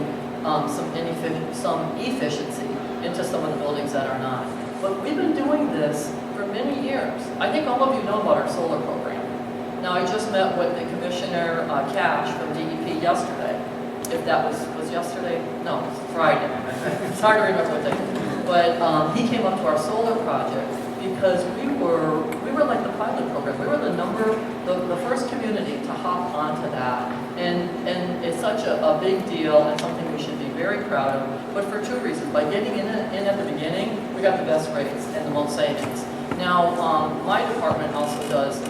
some efficiency into some of the buildings that are not. But we've been doing this for many years. I think all of you know about our solar program. Now, I just met with the Commissioner Cash from DEP yesterday. If that was yesterday? No, it's Friday. It's hard to remember what day. But he came up to our solar project because we were like the pilot program. We were the first community to hop onto that. And it's such a big deal and something we should be very proud of, but for two reasons. By getting in at the beginning, we got the best rates and the most savings. Now, my department also does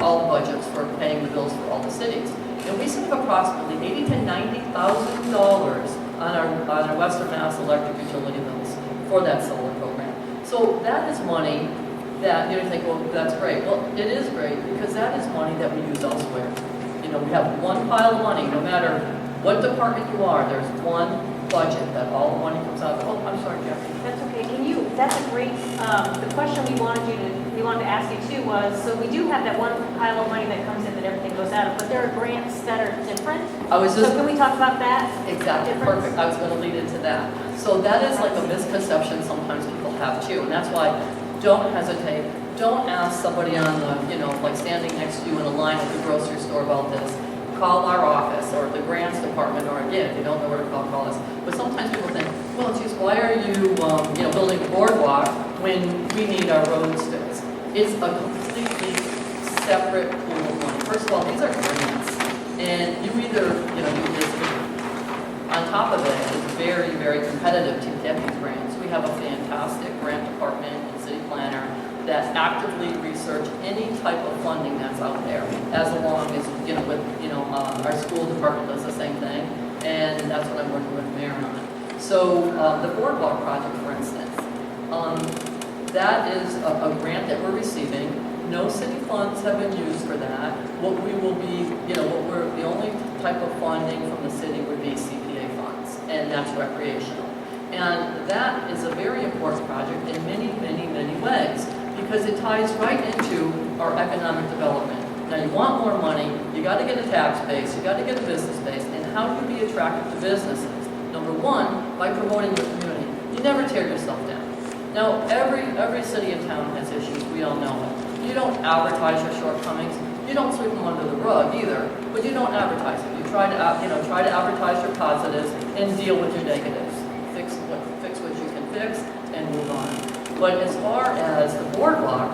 all the budgets for paying the bills for all the cities. And we save approximately $80,000 to $90,000 on our Western Mass electric utility bills for that solar program. So that is money that you think, well, that's great. Well, it is great because that is money that we use elsewhere. We have one pile of money, no matter what department you are, there's one budget that all the money comes out of. Oh, I'm sorry, Jeffrey.
That's okay. That's a great, the question we wanted to ask you too was, so we do have that one pile of money that comes in that everything goes out of, but there are grants that are different. So can we talk about that?
Exactly, perfect. I was going to lead into that. So that is like a misconception sometimes people have too, and that's why don't hesitate. Don't ask somebody on the, like standing next to you in a line at the grocery store about this. Call our office or the grants department, or again, if you don't know where to call us. But sometimes people think, well, geez, why are you, building a boardwalk when we need our roads fixed? It's a completely separate pool of money. First of all, these are grants, and you either, on top of it, it's very, very competitive to get these grants. We have a fantastic grant department and city planner that actively research any type of funding that's out there, as long as, our school department does the same thing, and that's what I'm working with Marin on. So the boardwalk project, for instance, that is a grant that we're receiving. No city funds have been used for that. What we will be, the only type of funding from the city would be CPA funds, and that's recreational. And that is a very important project in many, many, many ways, because it ties right into our economic development. Now, you want more money, you got to get a tax base, you got to get a business base, and how do you be attractive to businesses? Number one, by promoting the community. You never tear yourself down. Now, every city and town has issues, we all know it. You don't advertise your shortcomings, you don't sweep them under the rug either, but you don't advertise them. You try to advertise your positives and deal with your negatives. Fix what you can fix and move on. But as far as the boardwalk,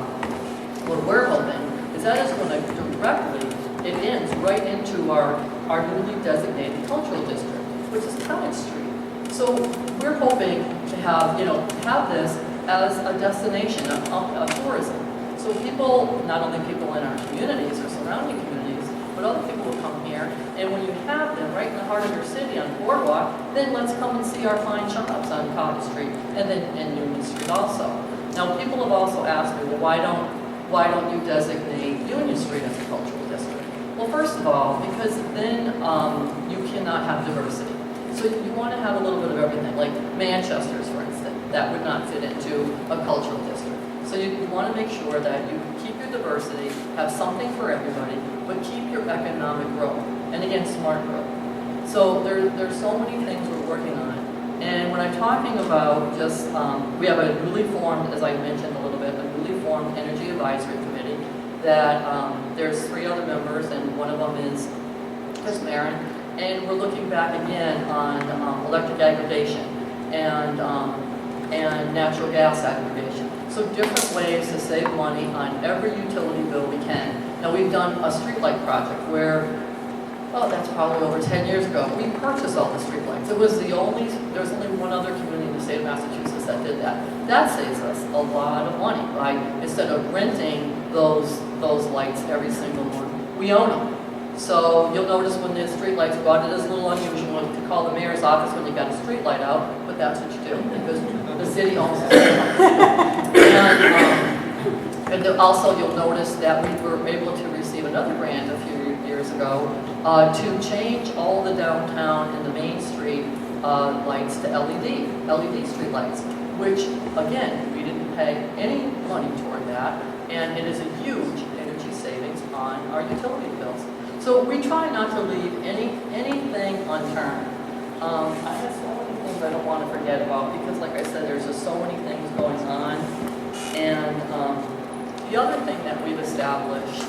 what we're hoping is that is going to directly it ends right into our newly designated cultural district, which is Cottage Street. So we're hoping to have, have this as a destination of tourism. So people, not only people in our communities or surrounding communities, but other people will come here. And when you have them right in the heart of your city on Boardwalk, then let's come and see our fine shops on Cottage Street and then in Union Street also. Now, people have also asked me, well, why don't you designate Union Street as a cultural district? Well, first of all, because then you cannot have diversity. So you want to have a little bit of everything, like Manchester's, for instance, that would not fit into a cultural district. So you want to make sure that you keep your diversity, have something for everybody, but keep your economic growth, and again, smart growth. So there's so many things we're working on. And when I'm talking about just, we have a newly formed, as I mentioned a little bit, a newly formed Energy Advisory Committee that there's 3 other members, and one of them is Chris Marin. And we're looking back again on electric aggregation and natural gas aggregation. So different ways to save money on every utility bill we can. Now we've done a streetlight project where, that's probably over 10 years ago, we purchased all the streetlights. There's only one other community in the state of Massachusetts that did that. That saves us a lot of money by, instead of renting those lights every single one, we own them. So you'll notice when the street lights go out, it is a little unusual to call the mayor's office when you got a street light out, but that's what you do because the city owns the street lights. And then also you'll notice that we were able to receive another grant a few years ago to change all the downtown and the Main Street lights to LED street lights, which again, we didn't pay any money toward that, and it is a huge energy savings on our utility bills. So we try not to leave anything unturned. I have so many things I don't want to forget about because, like I said, there's just so many things going on. And the other thing that we've established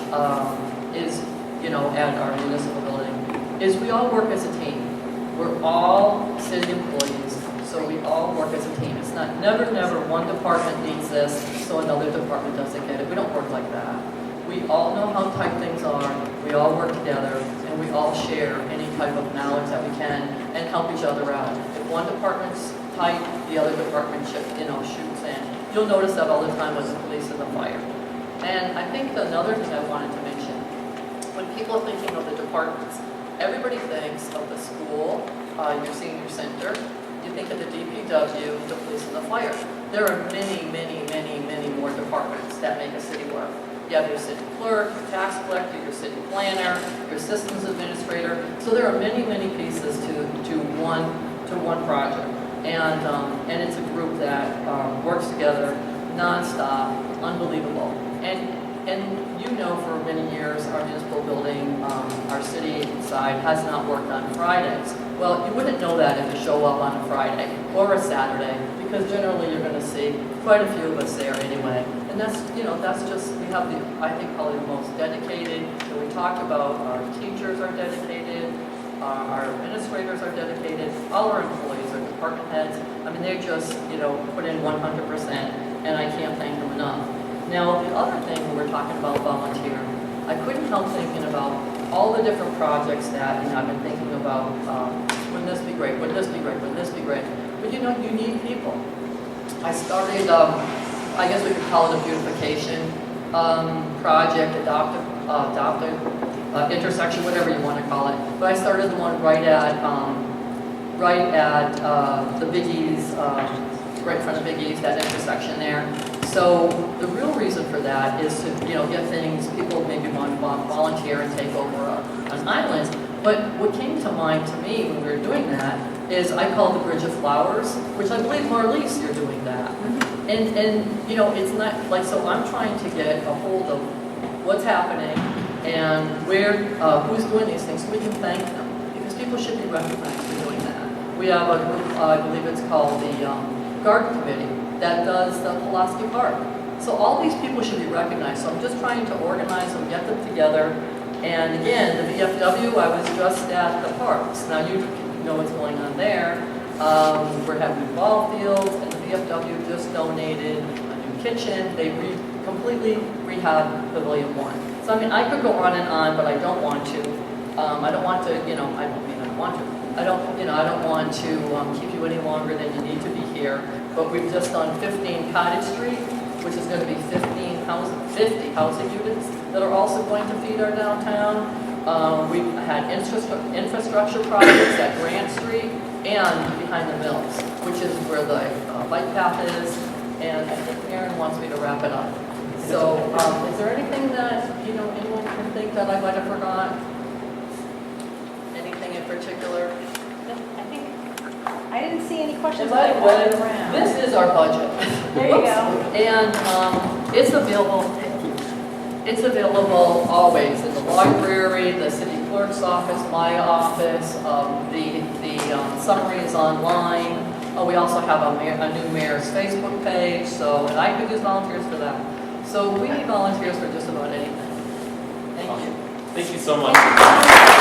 is, at our municipal building, is we all work as a team. We're all city employees, so we all work as a team. It's not never one department needs this, so another department doesn't get it. We don't work like that. We all know how tight things are, we all work together, and we all share any type of knowledge that we can and help each other out. If one department's tight, the other department shoots in. You'll notice that all the time with the police and the fire. And I think another thing I wanted to mention, when people are thinking of the departments, everybody thinks of the school, your senior center, you think of the DPW, the police and the fire. There are many more departments that make a city work. You have your city clerk, your tax collector, your city planner, your systems administrator. So there are many pieces to one project, and it's a group that works together nonstop, unbelievable. And for many years our municipal building, our city side has not worked on Fridays. Well, you wouldn't know that if you show up on a Friday or a Saturday, because generally you're going to see quite a few of us there anyway. And that's just, we have I think probably the most dedicated, and we talked about our teachers are dedicated, our administrators are dedicated, all our employees, our department heads, I mean, they just, put in 100%, and I can't thank them enough. Now, the other thing when we're talking about volunteer, I couldn't help thinking about all the different projects that, I've been thinking about, wouldn't this be great, wouldn't this be great, wouldn't this be great? But you need people. I started, I guess we could call it a beautification project, adoptive intersection, whatever you want to call it. But I started the one right at the Biggies, right in front of Biggies, that intersection there. So the real reason for that is to, get things, people maybe want to volunteer and take over an island. But what came to mind to me when we were doing that is I call it the Bridge of Flowers, which I believe, Marlise, you're doing that. And it's not like, so I'm trying to get a hold of what's happening and who's doing these things so we can thank them, because people should be recognized for doing that. We have a group, I believe it's called the Garden Committee, that does the Pulaski Park. So all these people should be recognized. So I'm just trying to organize them, get them together. And again, the VFW, I was just at the parks. Now you know what's going on there. We're having ball fields, and the VFW just donated a new kitchen. They completely rehabbed Pavilion 1. So I mean, I could go on and on, but I don't want to. I don't want to, I don't want to. I don't want to keep you any longer than you need to be here. But we've just done 15 Cottage Street, which is going to be 50 housing units that are also going to feed our downtown. We've had infrastructure projects at Grant Street and behind the mills, which is where the bike path is. And I think Aaron wants me to wrap it up. So, is there anything that, anyone can think that I might have forgot? Anything in particular?
I think, I didn't see any questions.
By the way, this is our budget.
There you go.
And it's available. It's available always in the library, the city clerk's office, my office. The summary is online. We also have a new mayor's Facebook page. And I could use volunteers for that. So we need volunteers for just about anything. Thank you.
Thank you so much.